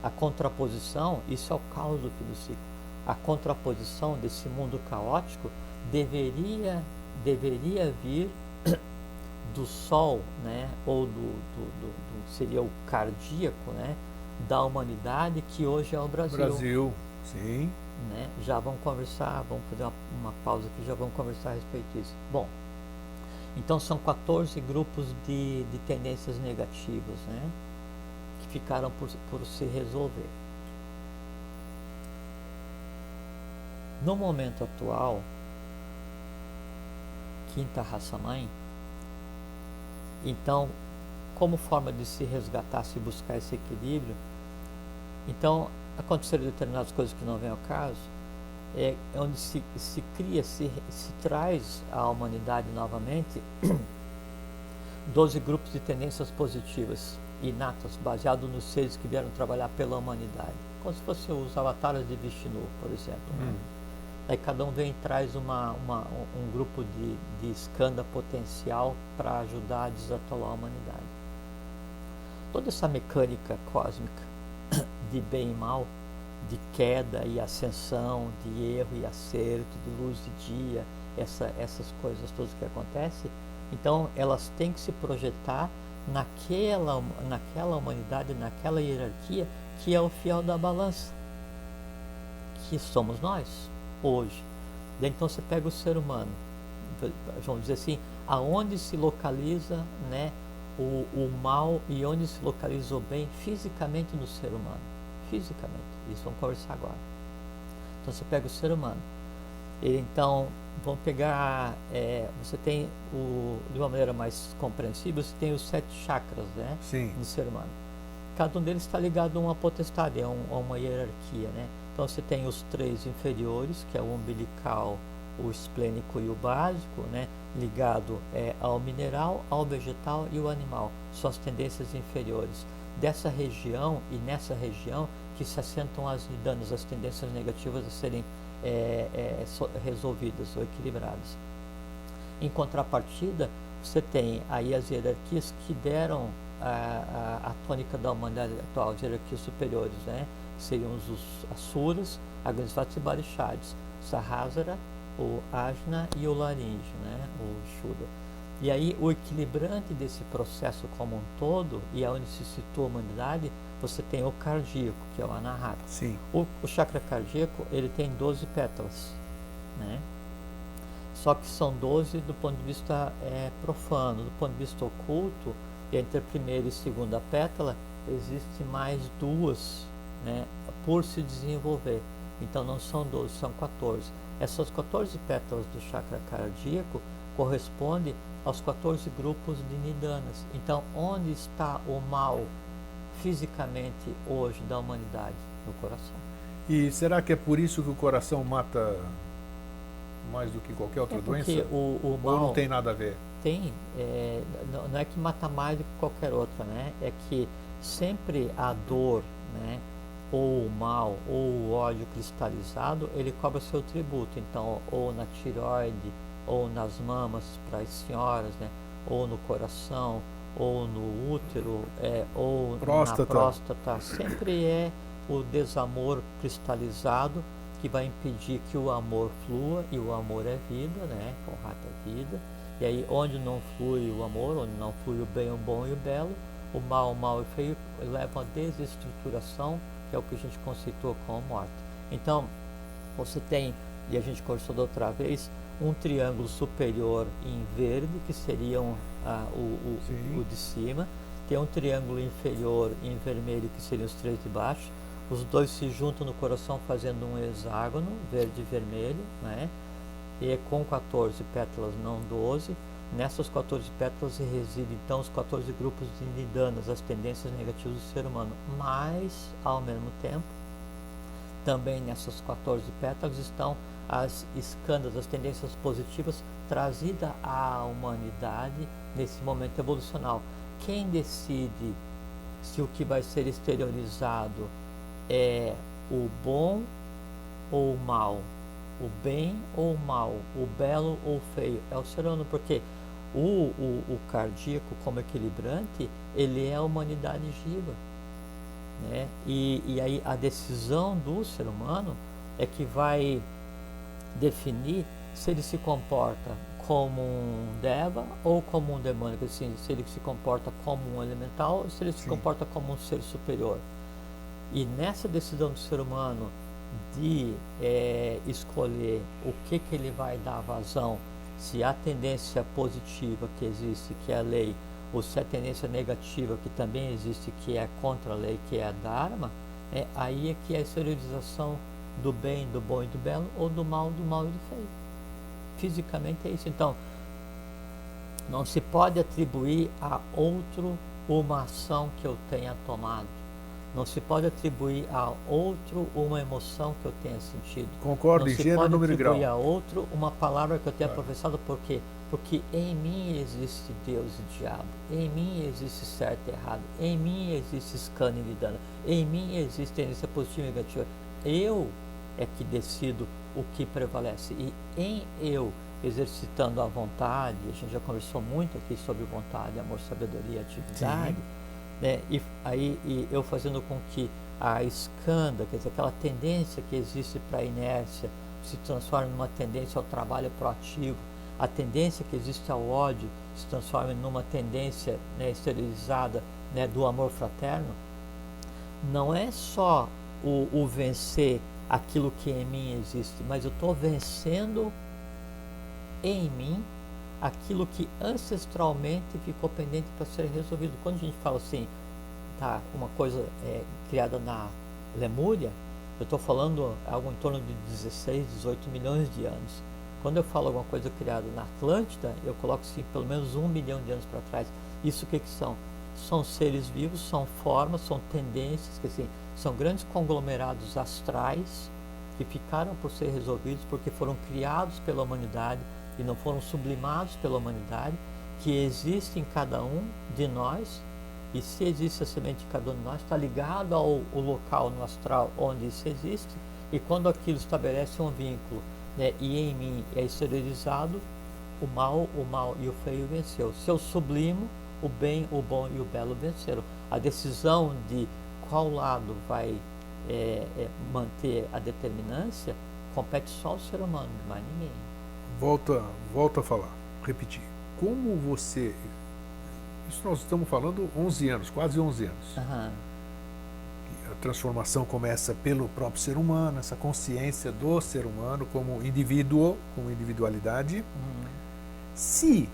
A contraposição, isso é o caos do fim do ciclo. A contraposição desse mundo caótico deveria vir do Sol, né, ou seria o cardíaco, né, da humanidade, que hoje é o Brasil. Sim. né? Já vamos conversar, vamos fazer uma pausa aqui, já vamos conversar a respeito disso. Bom, então são 14 grupos de tendências negativas, né? Que ficaram por se resolver. No momento atual, quinta raça-mãe, então, como forma de se resgatar, se buscar esse equilíbrio, então aconteceram determinadas coisas que não vêm ao caso, é onde se cria, se traz à humanidade novamente 12 grupos de tendências positivas, inatas, baseados nos seres que vieram trabalhar pela humanidade, como se fossem os avatares de Vishnu, por exemplo. Né? Aí cada um vem e traz um grupo de skanda potencial para ajudar a desatolar a humanidade. Toda essa mecânica cósmica de bem e mal, de queda e ascensão, de erro e acerto, de luz e dia, essas coisas todas que acontecem, então elas têm que se projetar naquela humanidade, naquela hierarquia que é o fiel da balança, que somos nós, hoje. Então você pega o ser humano, vamos dizer assim, aonde se localiza, né, o mal e onde se localiza o bem fisicamente no ser humano. Fisicamente, isso vamos conversar agora. Então você pega o ser humano. Então, vamos pegar, você tem, de uma maneira mais compreensível, você tem os 7 chakras, né? Sim. No ser humano. Cada um deles está ligado a uma potestade, a uma hierarquia, né? Então você tem os 3 inferiores, que é o umbilical, o esplênico e o básico, né? Ligado ao mineral, ao vegetal e o animal. São as tendências inferiores. Dessa região e nessa região que se assentam as nidanas, as tendências negativas a serem resolvidas ou equilibradas. Em contrapartida, você tem aí as hierarquias que deram a tônica da humanidade atual, as hierarquias superiores, né? Que seriam os asuras, agnisvatas e barixades, Sahasrara, o Ajna e o Laringe, né? O Shuddha. E aí o equilibrante desse processo como um todo, e aonde se situa a humanidade, você tem o cardíaco, que é o Anahata. Sim. O chakra cardíaco, ele tem 12 pétalas, né? Só que são 12 do ponto de vista profano. Do ponto de vista oculto, entre a primeira e segunda pétala, existe mais 2, né, por se desenvolver. Então não são 12, são 14. Essas 14 pétalas do chakra cardíaco correspondem aos 14 grupos de nidanas. Então, onde está o mal fisicamente hoje da humanidade? No coração. E será que é por isso que o coração mata mais do que qualquer outra doença? O mal, ou não tem nada a ver? Tem, não é que mata mais do que qualquer outra, né? É que sempre a dor, né, ou o mal, ou o ódio cristalizado, ele cobra seu tributo. Então, ou na tireoide, ou nas mamas para as senhoras, né, ou no coração, ou no útero, ou próstata. na próstata, sempre é o desamor cristalizado que vai impedir que o amor flua, e o amor é vida, né? O rato é vida. E aí, onde não flui o amor, onde não flui o bem, o bom e o belo, o mal e o feio levam à desestruturação, que é o que a gente conceitua como morte. Então, você tem, e a gente conversou da outra vez, um triângulo superior em verde, que seriam o de cima, tem um triângulo inferior em vermelho, que seriam os 3 de baixo. Os dois se juntam no coração fazendo um hexágono, verde e vermelho, né? E com 14 pétalas, não 12. Nessas 14 pétalas residem então os 14 grupos de nidanas, as tendências negativas do ser humano. Mas, ao mesmo tempo, também nessas 14 pétalas estão as skandhas, as tendências positivas trazidas à humanidade nesse momento evolucional. Quem decide se o que vai ser exteriorizado é o bom ou o mal, o bem ou o mal, o belo ou o feio? É o ser humano, porque o cardíaco, como equilibrante, ele é a humanidade viva, né? E aí a decisão do ser humano é que vai definir se ele se comporta como um deva ou como um demônio, assim, se ele se comporta como um elemental ou se ele se comporta como um ser superior. E nessa decisão do ser humano de escolher o que ele vai dar vazão, se a tendência positiva que existe, que é a lei, ou se a tendência negativa que também existe, que é contra a lei, que é a Dharma, aí é que é a exteriorização do bem, do bom e do belo, ou do mal e do feio. Fisicamente é isso. Então, não se pode atribuir a outro uma ação que eu tenha tomado. Não se pode atribuir a outro uma emoção que eu tenha sentido. Concordo, em gênero, número e grau. Não se pode atribuir a outro uma palavra que eu tenha professado. Por quê? Porque em mim existe Deus e diabo. Em mim existe certo e errado. Em mim existe Skanda e Vidana. Em mim existe tendência positiva e negativa. Eu é que decido o que prevalece. E em eu exercitando a vontade, a gente já conversou muito aqui sobre vontade, amor, sabedoria, atividade, né? E eu fazendo com que a Skanda, quer dizer, aquela tendência que existe para a inércia, se transforme numa tendência ao trabalho proativo, a tendência que existe ao ódio se transforme numa tendência, né, exteriorizada, né, do amor fraterno. Não é só o vencer aquilo que em mim existe, mas eu estou vencendo em mim aquilo que ancestralmente ficou pendente para ser resolvido. Quando a gente fala assim, tá, uma coisa criada na Lemúria, eu estou falando algo em torno de 16, 18 milhões de anos. Quando eu falo alguma coisa criada na Atlântida, eu coloco assim, pelo menos 1 milhão de anos para trás. Isso o que são? São seres vivos, são formas, são tendências, que assim, são grandes conglomerados astrais que ficaram por ser resolvidos porque foram criados pela humanidade e não foram sublimados pela humanidade, que existe em cada um de nós, e se existe a semente em cada um de nós, está ligado ao local no astral onde isso existe, e quando aquilo estabelece um vínculo, né, e em mim é exteriorizado, o mal e o feio venceu. Se eu sublimo, o bem, o bom e o belo venceram. A decisão de qual lado vai manter a determinância compete só ao ser humano, mais ninguém. Volta a falar, repetir. Como você... Isso nós estamos falando 11 anos, quase 11 anos. Uhum. A transformação começa pelo próprio ser humano, essa consciência do ser humano como indivíduo, como individualidade. Uhum. Se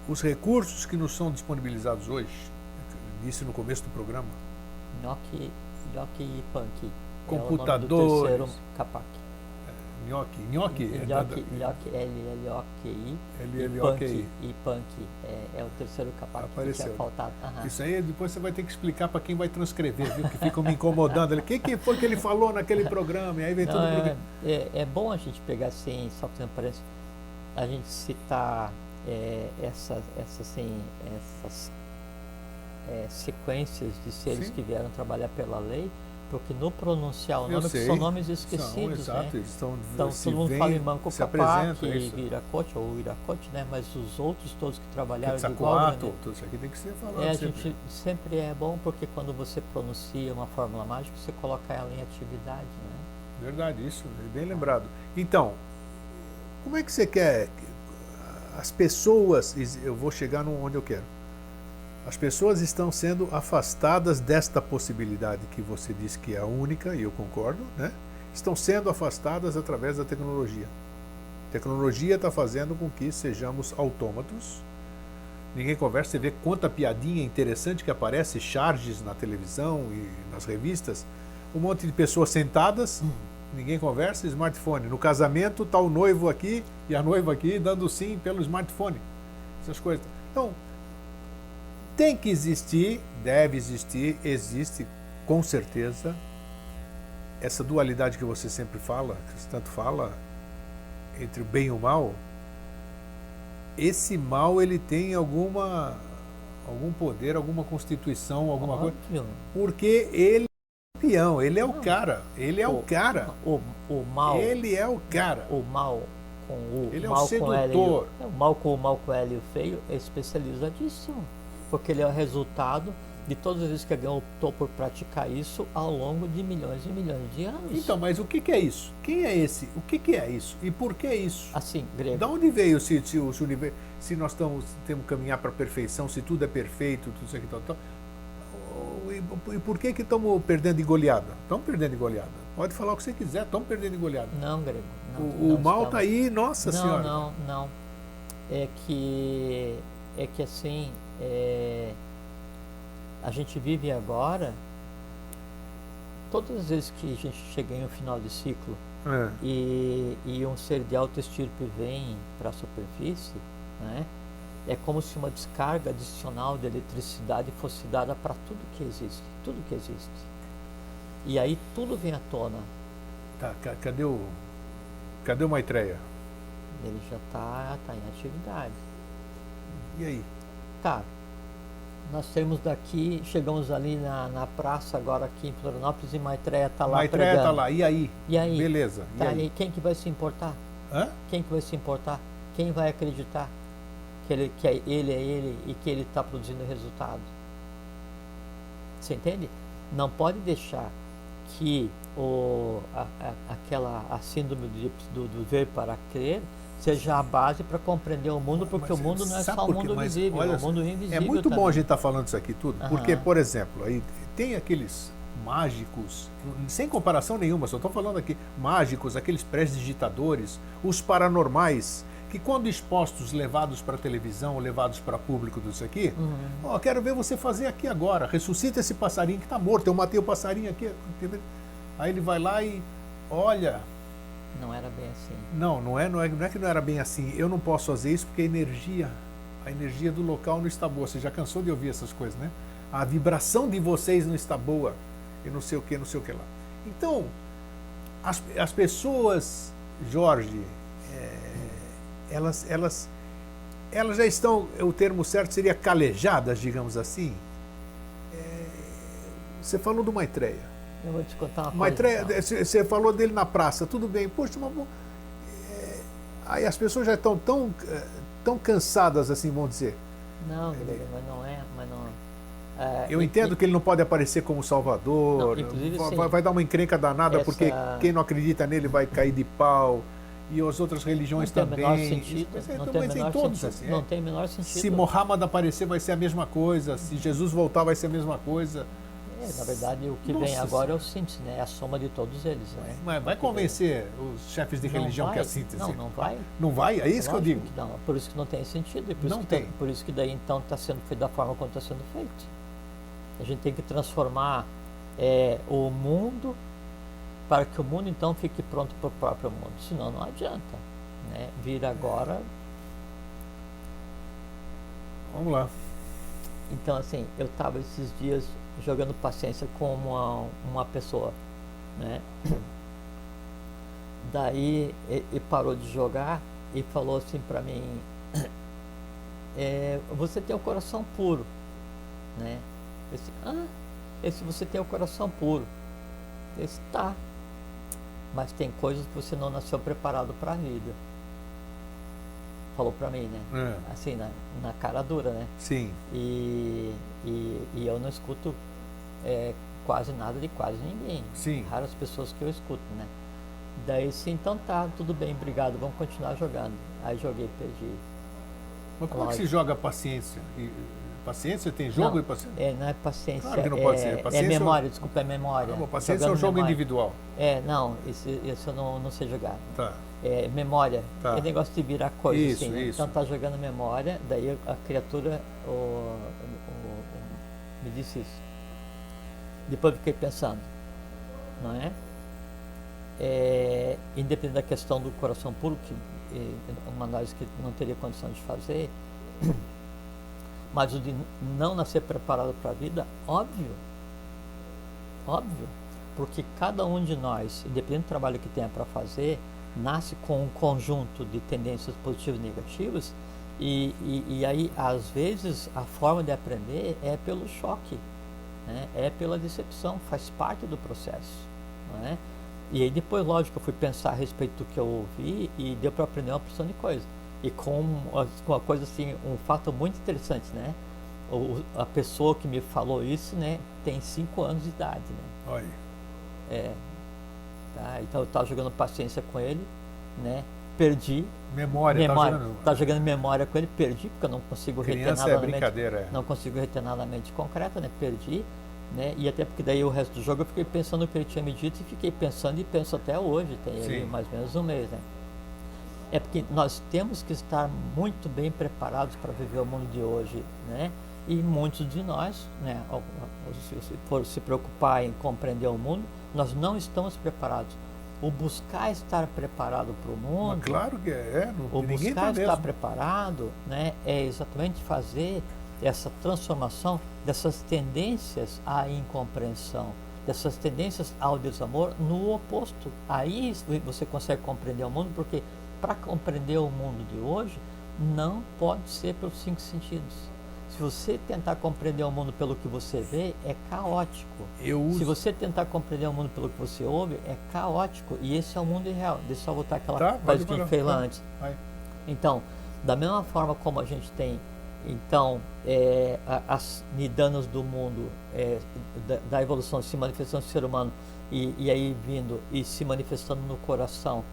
os recursos que nos são disponibilizados hoje, eu disse no começo do programa, Nhoque e Punk, computadores, é o nome do terceiro Capac. Nhoque, L-L-O-Q-I, L-L-O-Q-I. e Punk é o terceiro Capac que tinha faltado. Uhum. Isso aí depois você vai ter que explicar para quem vai transcrever, viu? Que ficam me incomodando. O que foi que ele falou naquele programa? E aí vem tudo. É bom a gente pegar assim, só fazendo parênteses, a gente citar essas sequências de seres que vieram trabalhar pela lei, porque no pronunciar o nome são nomes esquecidos, exato, né? então todo mundo fala em Manco Capac e Viracocha, ou Viracocha, né? Mas os outros todos que trabalharam de igual, tudo isso aqui tem que ser falado a sempre. gente sempre é bom, porque quando você pronuncia uma fórmula mágica, você coloca ela em atividade, né? Verdade, isso, bem lembrado. Então, como é que você quer as pessoas, eu vou chegar onde eu quero. As pessoas estão sendo afastadas desta possibilidade que você disse que é a única, e eu concordo, né? Estão sendo afastadas através da tecnologia. A tecnologia está fazendo com que sejamos autômatos. Ninguém conversa, você vê quanta piadinha interessante que aparece, charges na televisão e nas revistas, um monte de pessoas sentadas, ninguém conversa, smartphone. No casamento está o noivo aqui e a noiva aqui dando sim pelo smartphone. Essas coisas. Então, tem que existir, deve existir, existe com certeza essa dualidade que você sempre fala, que você tanto fala, entre o bem e o mal. Esse mal ele tem algum poder, alguma constituição, alguma coisa, porque ele é o campeão, ele é o cara, ele é o cara. O mal. Ele é o cara. O mal com o ele mal é o sedutor. O mal com L e o feio é especializadíssimo. Porque ele é o resultado de todas as vezes que alguém optou por praticar isso ao longo de milhões e milhões de anos. Então, mas o que é isso? Quem é esse? O que é isso? E por que isso? Assim, grego. Da onde veio se nós temos que caminhar para a perfeição, se tudo é perfeito, tudo isso aqui, tal. e por que estamos perdendo de goleada? Estamos perdendo de goleada. Pode falar o que você quiser, estamos perdendo de goleada. Não, Grego. Não, O não mal estamos. está aí, nossa senhora. Não. É que assim, a gente vive agora, todas as vezes que a gente chega em um final de ciclo É. e um ser de alta estirpe vem para a superfície, né, é como se uma descarga adicional de eletricidade fosse dada para tudo que existe. E aí tudo vem à tona. Tá, cadê o Maitreya? Ele já está em atividade. E aí? Tá, nós temos daqui, chegamos ali na praça agora aqui em Florianópolis e Maitreya está lá Maitreya pregando. está lá, e aí? E aí? Beleza, e Tá, aí? e quem que vai se importar? Hã? Quem que vai se importar? Quem vai acreditar que ele é ele e que ele está produzindo resultado? Você entende? Não pode deixar que a síndrome do ver para crer seja a base para compreender o mundo, porque Mas o mundo não é sabe só o por quê? mundo Mas visível, olha o mundo invisível É muito bom também. a gente estar falando isso aqui tudo, Aham. porque, por exemplo, aí tem aqueles mágicos, sem comparação nenhuma, só estou falando aqui, mágicos, aqueles prestidigitadores, os paranormais, que quando expostos, levados para televisão, levados para público disso aqui, ó, quero ver você fazer aqui agora, ressuscita esse passarinho que está morto, eu matei o passarinho aqui. Aí ele vai lá e olha, Não era bem assim. não é que não era bem assim, eu não posso fazer isso porque a energia do local não está boa, você já cansou de ouvir essas coisas, né? A vibração de vocês não está boa, e não sei o que lá. Então, as pessoas, Jorge, elas já estão, o termo certo seria calejadas, digamos assim. Você falou do Maitreya. Eu vou te contar uma Maitreya, coisa. Então. você falou dele na praça, tudo bem. Poxa, mas aí as pessoas já estão tão cansadas assim, vamos dizer. Não, Grego, mas não é. Eu entendo que ele não pode aparecer como salvador, Não, inclusive, sim. vai dar uma encrenca danada, porque Essa- quem não acredita nele vai cair de pau, e as outras religiões não tem o também. menor sentido. Mas Não tem o mas em menor todos sentido. assim. Não tem o menor sentido. Se Muhammad aparecer vai ser a mesma coisa, se Jesus voltar vai ser a mesma coisa. Na verdade, o que Nossa vem agora é o síntese, né? É a soma de todos eles. Né? Mas vai convencer os chefes de Não religião vai, que é a síntese. Não vai. Não vai? É isso que eu Lógico digo. que não. Por isso que não tem sentido. E por Não isso que tem. por isso que daí então está sendo feito da forma como está sendo feito. A gente tem que transformar o mundo para que o mundo então fique pronto para o próprio mundo. Senão não adianta. Né? Vir agora. Vamos lá. Então assim, eu estava esses dias jogando paciência com uma pessoa, né? Daí ele parou de jogar e falou assim para mim, você tem o coração puro, né? Eu disse, esse você tem o coração puro. Eu disse, tá, mas tem coisas que você não nasceu preparado para a vida. Falou para mim, né? Assim, na cara dura, né? Sim. E eu não escuto quase nada de quase ninguém. Sim. Raras pessoas que eu escuto, né? Daí sim, então tá, tudo bem, obrigado, vamos continuar jogando. Aí joguei, perdi. Mas como é que se joga paciência? Paciência tem jogo não, e paciência? Não é paciência. Claro que não pode ser. Paciência é memória, desculpa, é memória. Não, paciência é um Jogando jogo memória. individual. Não, isso eu não sei jogar. Tá. Memória, Tá. é negócio de virar coisa, Isso, assim, né? isso. Então tá jogando memória, daí a criatura me disse isso. Depois eu fiquei pensando, não é? Independente da questão do coração puro, que uma análise que não teria condição de fazer, mas o de não nascer preparado para a vida, óbvio, porque cada um de nós, independente do trabalho que tenha para fazer, nasce com um conjunto de tendências positivas e negativas, e aí, às vezes, a forma de aprender é pelo choque, né? É pela decepção, faz parte do processo, não é? E aí depois, lógico, eu fui pensar a respeito do que eu ouvi e deu para aprender uma porção de coisa. E com uma coisa assim, um fato muito interessante, né? A pessoa que me falou isso, né, tem 5 anos de idade, né? Olha. Tá? Então eu estava jogando paciência com ele, né? Perdi. Memória. Tá jogando memória com ele, perdi, porque eu não consigo reter Criança nada é na mente. brincadeira. Não consigo reter nada na mente concreta, né? Perdi. né? E até porque daí o resto do jogo eu fiquei pensando no que ele tinha me dito e fiquei pensando e penso até hoje, tem ali Sim. mais ou menos um mês, né? É porque nós temos que estar muito bem preparados para viver o mundo de hoje, né? E muitos de nós, né, se for se preocupar em compreender o mundo, nós não estamos preparados. O buscar estar preparado para o Mas mundo, claro que o ninguém buscar está estar mesmo. preparado, né, é exatamente fazer essa transformação dessas tendências à incompreensão, dessas tendências ao desamor no oposto. Aí você consegue compreender o mundo, porque para compreender o mundo de hoje, não pode ser pelos 5 sentidos. Se você tentar compreender o mundo pelo que você vê, é caótico. Se você tentar compreender o mundo pelo que você ouve, é caótico. E esse é o mundo irreal. Deixa eu só voltar aquela coisa que a gente fez lá antes. Então, da mesma forma como a gente tem, então, as nidanas do mundo, da evolução se manifestando no ser humano, e aí vindo e se manifestando no coração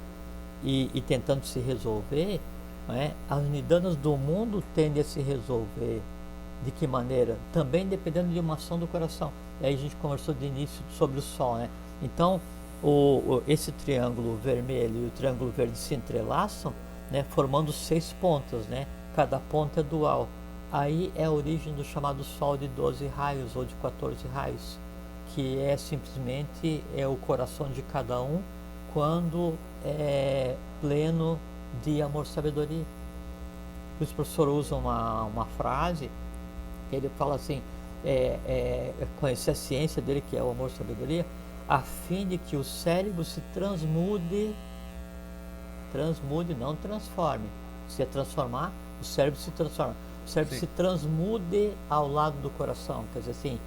e tentando se resolver, né? As nidanas do mundo tendem a se resolver. De que maneira? Também dependendo de uma ação do coração. E aí a gente conversou de início sobre o Sol, né? Então, esse triângulo vermelho e o triângulo verde se entrelaçam, né, formando 6 pontas, né? Cada ponta é dual. Aí é a origem do chamado Sol de 12 raios ou de 14 raios, que é simplesmente o coração de cada um quando é pleno de amor e sabedoria. Por isso o professor usa uma frase que ele fala assim, conhecer a ciência dele, que é o amor e sabedoria, a fim de que o cérebro se transmude, não transforme. Se é transformar, o cérebro se transforma. O cérebro se transmude ao lado do coração. Quer dizer assim,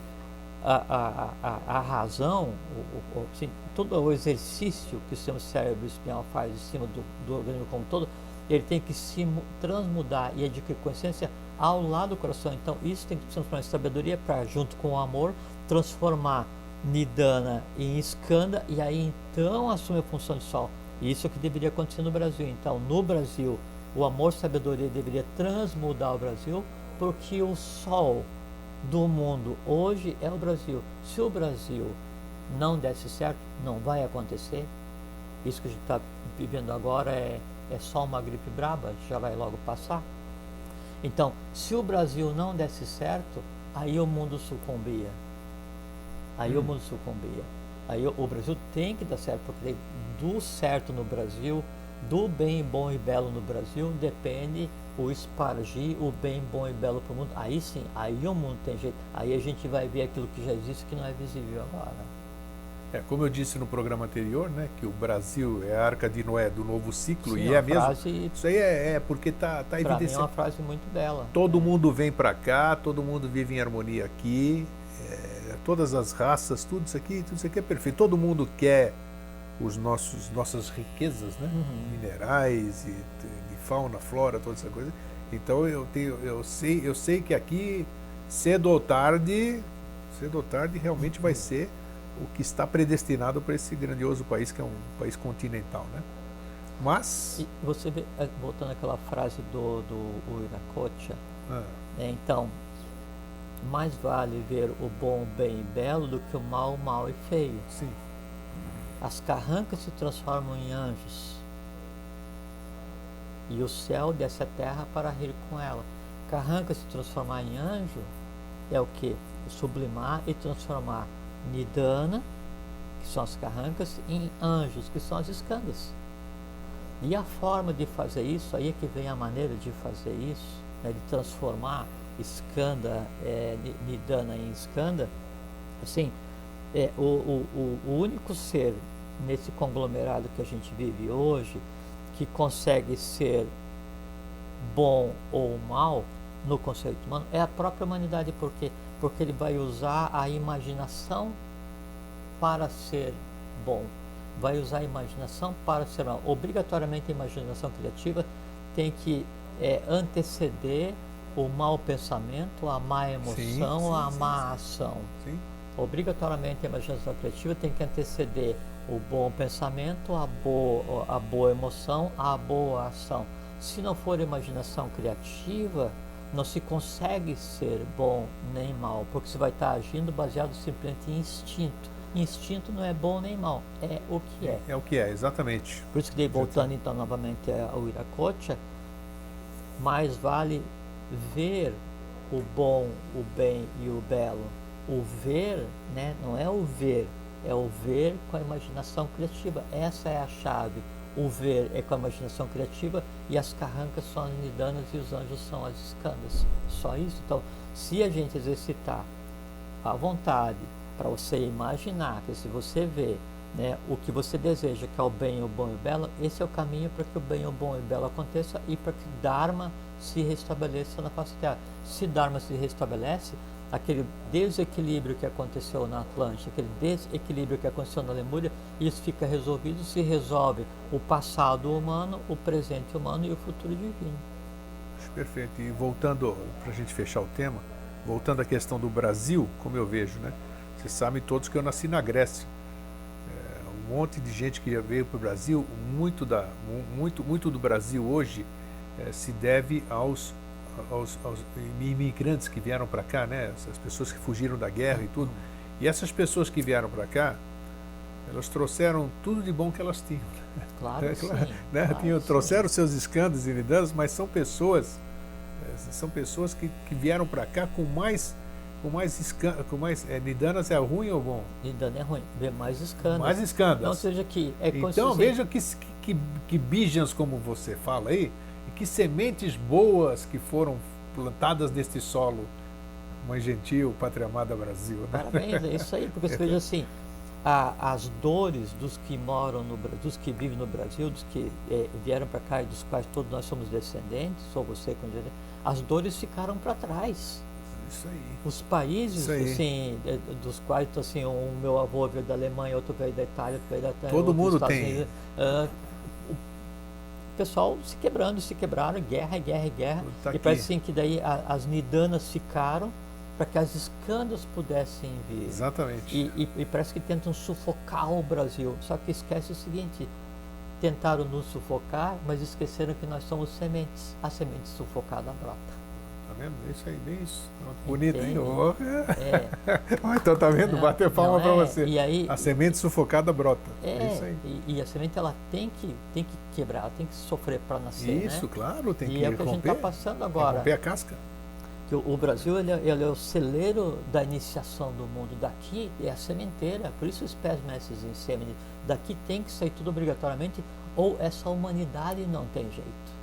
a razão, assim, todo o exercício que o seu cérebro espinhal faz em cima do organismo como um todo, ele tem que se transmudar e adquirir consciência ao lado do coração. Então isso tem que se transformar em sabedoria para, junto com o amor, transformar Nidana em Skanda, e aí então assume a função de Sol. E isso é o que deveria acontecer no Brasil. Então no Brasil o amor e sabedoria deveria transmudar o Brasil, porque o Sol do mundo hoje é o Brasil. Se o Brasil não desse certo, não vai acontecer. Isso que a gente está vivendo agora é só uma gripe braba, já vai logo passar. Então, se o Brasil não desse certo, aí o mundo sucumbia. Aí o Brasil tem que dar certo, porque do certo no Brasil, do bem, bom e belo no Brasil, depende o espargir o bem, bom e belo para o mundo. Aí sim, aí o mundo tem jeito. Aí a gente vai ver aquilo que já existe, que não é visível agora. Como eu disse no programa anterior, né, que o Brasil é a Arca de Noé do novo ciclo. Sim, e é mesmo. Frase, isso aí é porque está evidenciado. Mim é uma frase muito bela. Todo mundo vem para cá, todo mundo vive em harmonia aqui, todas as raças, tudo isso aqui é perfeito. Todo mundo quer nossas riquezas, né? Minerais, de fauna, flora, toda essa coisa. Então eu sei que aqui cedo ou tarde realmente vai ser o que está predestinado para esse grandioso país, que é um país continental, né? Mas... E você vê, voltando àquela frase do Viracocha, então, mais vale ver o bom, bem e belo do que o mal, mal e feio. Sim. As carrancas se transformam em anjos, e o céu desce à terra para rir com ela. Carranca se transformar em anjo é o que? Sublimar e transformar Nidana, que são as carrancas, em anjos, que são as escandas. E a forma de fazer isso, aí é que vem a maneira de fazer isso, né, de transformar Skanda, Nidana em Skanda. Assim, o único ser nesse conglomerado que a gente vive hoje que consegue ser bom ou mal no conceito humano é a própria humanidade. Por quê? Porque ele vai usar a imaginação para ser bom, vai usar a imaginação para ser mal. Obrigatoriamente a imaginação criativa tem que anteceder o mau pensamento, a má emoção, a má ação. Sim. Obrigatoriamente a imaginação criativa tem que anteceder o bom pensamento, a boa emoção, a boa ação. Se não for imaginação criativa, Não se consegue ser bom nem mal, porque você vai estar agindo baseado simplesmente em instinto. Instinto não é bom nem mal, é o que é. É o que é, exatamente. Por isso que daí, voltando então novamente ao Viracocha, mais vale ver o bom, o bem e o belo. O ver, né, não é o ver, é o ver com a imaginação criativa. Essa é a chave. O ver é com a imaginação criativa e as carrancas são as nidanas e os anjos são as escandas. Só isso. Então, se a gente exercitar a vontade para você imaginar, que se você vê, né, o que você deseja, que é o bem, o bom e o belo, esse é o caminho para que o bem, o bom e o belo aconteça e para que Dharma se restabeleça na face da Terra. Se Dharma se restabelece, aquele desequilíbrio que aconteceu na Atlântida, aquele desequilíbrio que aconteceu na Lemúria, isso fica resolvido, se resolve o passado humano, o presente humano e o futuro divino. Perfeito. E voltando, para a gente fechar o tema, voltando à questão do Brasil, como eu vejo, né? Vocês sabem todos que eu nasci na Grécia. Um monte de gente que veio para o Brasil, muito do Brasil hoje se deve aos imigrantes que vieram para cá, né? Essas pessoas que fugiram da guerra e tudo. E essas pessoas que vieram para cá, elas trouxeram tudo de bom que elas tinham. Claro, sim, né? Claro, trouxeram seus escândalos e nidanas, mas são pessoas que vieram para cá com mais nidanas é ruim ou bom? Nidana é ruim, vê mais escândalos. Mais escândalos. Não seja que então veja que bijans, como você fala aí, e que sementes boas que foram plantadas neste solo, mãe gentil, pátria amada Brasil. Né? Parabéns, é isso aí, porque você veja assim, as dores dos que moram no Brasil, dos que vivem no Brasil, dos que vieram para cá e dos quais todos nós somos descendentes, sou você com direito, as dores ficaram para trás. Isso aí. Os países, assim, dos quais, assim, o meu avô veio da Alemanha, outro veio da Itália, outro veio da Itália. Todo mundo tem. O pessoal se quebraram, guerra. Tá e parece assim que daí as nidanas ficaram para que as escandas pudessem vir. Exatamente. E parece que tentam sufocar o Brasil. Só que esquece o seguinte, tentaram nos sufocar, mas esqueceram que nós somos sementes. A semente sufocada brota. Tá vendo? Isso aí, bem isso. Bonito, hein? Então tá vendo? É, Bater palma para você. E aí, a semente sufocada brota. É isso aí. E a semente ela tem que quebrar, ela tem que sofrer para nascer. Isso, né? claro, tem que E é o que a gente está passando agora. Romper a casca. Que o Brasil ele é o celeiro da iniciação do mundo. Daqui é a sementeira, por isso os pés mestres em sêmen. Daqui tem que sair tudo obrigatoriamente, ou essa humanidade não tem jeito.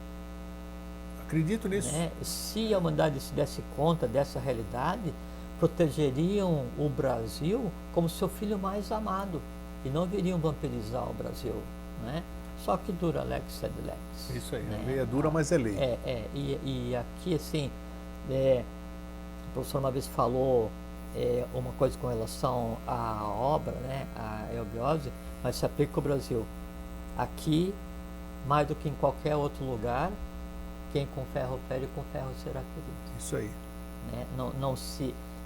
Acredito nisso. Né? Se a humanidade se desse conta dessa realidade, protegeriam o Brasil como seu filho mais amado e não viriam vampirizar o Brasil. Né? Só que dura lex sed lex. Isso aí, né? a lei é dura, mas é lei. E aqui, assim, o professor uma vez falou uma coisa com relação à obra, né, a eubiose, mas se aplica ao Brasil. Aqui, mais do que em qualquer outro lugar, quem com ferro fere, com ferro será ferido. Isso aí. Né?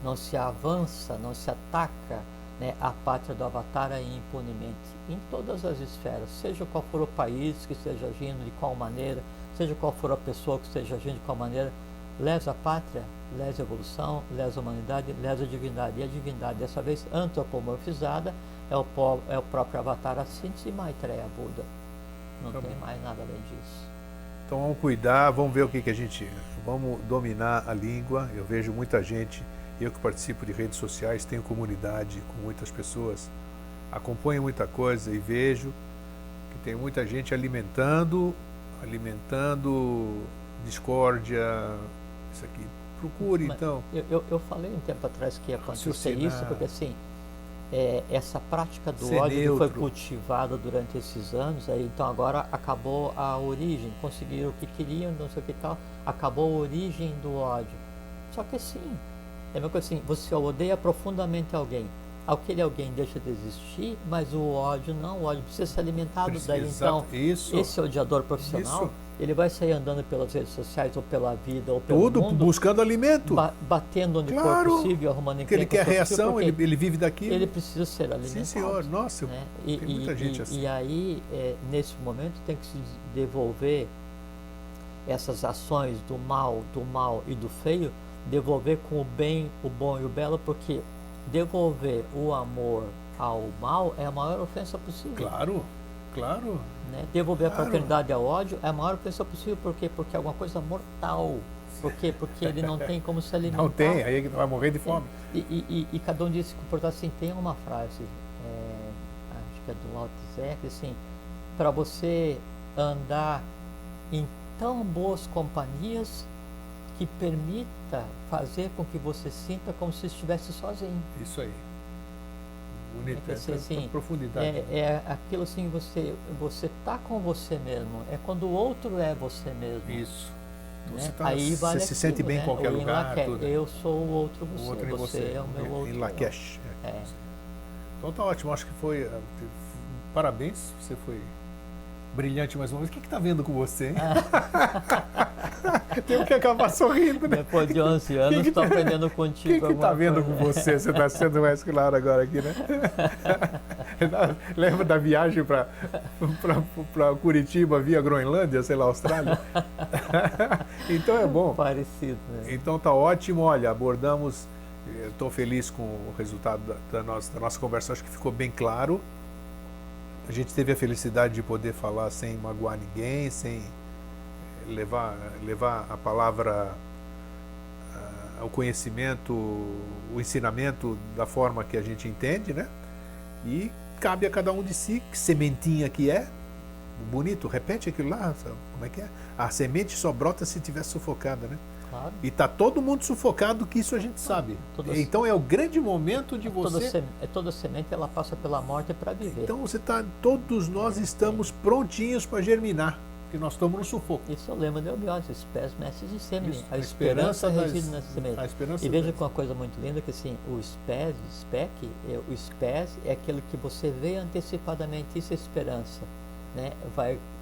Não se avança, não se ataca, né, a pátria do Avatar impunemente, em todas as esferas, seja qual for o país que esteja agindo de qual maneira, seja qual for a pessoa que esteja agindo de qual maneira, lesa a pátria, lesa a evolução, lesa a humanidade, lesa a divindade. E a divindade, dessa vez antropomorfizada, é o próprio Avatar, a síntese Maitreya Buda. Não tem mais nada além disso. Então vamos cuidar, vamos ver o que a gente... Vamos dominar a língua. Eu vejo muita gente, eu que participo de redes sociais, tenho comunidade com muitas pessoas, acompanho muita coisa e vejo que tem muita gente alimentando discórdia, isso aqui. Procure, mas, então. Eu falei um tempo atrás que ia acontecer isso, porque assim, essa prática do ódio que foi cultivada durante esses anos, então agora acabou a origem, conseguiram o que queriam, não sei o que tal, acabou a origem do ódio. Só que assim, é uma coisa assim, você odeia profundamente alguém, aquele alguém deixa de existir, mas o ódio não, o ódio precisa ser alimentado daí. Então, esse odiador profissional, ele vai sair andando pelas redes sociais, ou pela vida, ou pelo mundo, buscando alimento, batendo onde for possível, arrumando encrenca. Ele quer reação, ele vive daquilo. Ele precisa ser alimentado. Sim, senhor. Nossa, né? Tem muita gente assim. E aí, nesse momento, tem que se devolver essas ações do mal e do feio, devolver com o bem, o bom e o belo, porque devolver o amor ao mal é a maior ofensa possível. Claro, claro. Né? Devolver Claro. a fraternidade ao ódio é a maior ofensa possível. Por quê? Porque é alguma coisa mortal. Por quê? Porque ele não tem como se alimentar. Não tem, aí ele vai morrer de fome. E cada um disse que comportar assim. Tem uma frase, acho que é do Lao Tse, que assim, para você andar em tão boas companhias que permita fazer com que você sinta como se estivesse sozinho. Isso aí. Bonito, É que ser, assim, profundidade. é aquilo assim, você tá com você mesmo. É quando o outro é você mesmo. Isso. Né? Você, Aí vale você se sente aquilo, bem né? em qualquer O Yin lugar. Lakesh, Tudo. eu sou o outro O você, outro em você é o meu outro. Em Lakesh. É. Então tá ótimo, acho que foi. Parabéns, você foi brilhante mais uma vez. O que está vendo com você, hein? Tem que acabar sorrindo, né? Depois de 11 anos, estou aprendendo O contigo. que está vendo coisa. com você? Você está sendo mais claro agora aqui, né? Lembra da viagem para Curitiba via Groenlândia, sei lá, Austrália? Então é bom. Parecido, né? Então tá ótimo, olha, abordamos, estou feliz com o resultado da nossa conversa, acho que ficou bem claro. A gente teve a felicidade de poder falar sem magoar ninguém, sem levar a palavra, o conhecimento, o ensinamento da forma que a gente entende, né? E cabe a cada um de si, que sementinha que é, bonito, repete aquilo lá, como é que é? A semente só brota se estiver sufocada, né? Claro. E está todo mundo sufocado, que isso a gente sabe. Então é o grande momento de você... Toda semente, ela passa pela morte para viver. Então todos nós estamos prontinhos para germinar, porque nós estamos no sufoco. Isso é o lema de Eubiose, spes mestres e semine. Isso, A esperança reside na a semente. esperança E veja das- que uma coisa muito linda, que assim, o spes, o spes é aquele que você vê antecipadamente, isso é esperança. Né?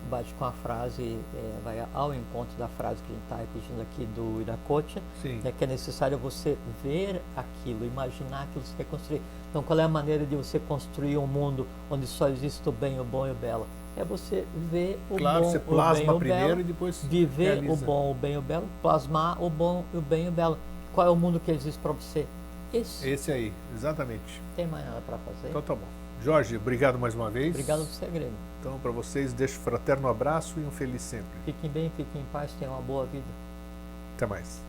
Bate com a frase, vai ao encontro da frase que a gente está repetindo aqui do Iracocha, Sim. né? Que é necessário você ver aquilo, imaginar aquilo que você quer construir. Então, qual é a maneira de você construir um mundo onde só existe o bem, o bom e o belo? É você ver o Claro, bom, você o bem plasma e o primeiro belo, e depois viver realiza. o bom, o bem e o belo, plasmar o bom, o bem e o belo. Qual é o mundo que existe para você? Esse aí, exatamente. Não tem mais nada para fazer. Então tá bom. Jorge, obrigado mais uma vez. Obrigado por você, Grêmio. Então, para vocês, deixo um fraterno abraço e um feliz sempre. Fiquem bem, fiquem em paz, tenham uma boa vida. Até mais.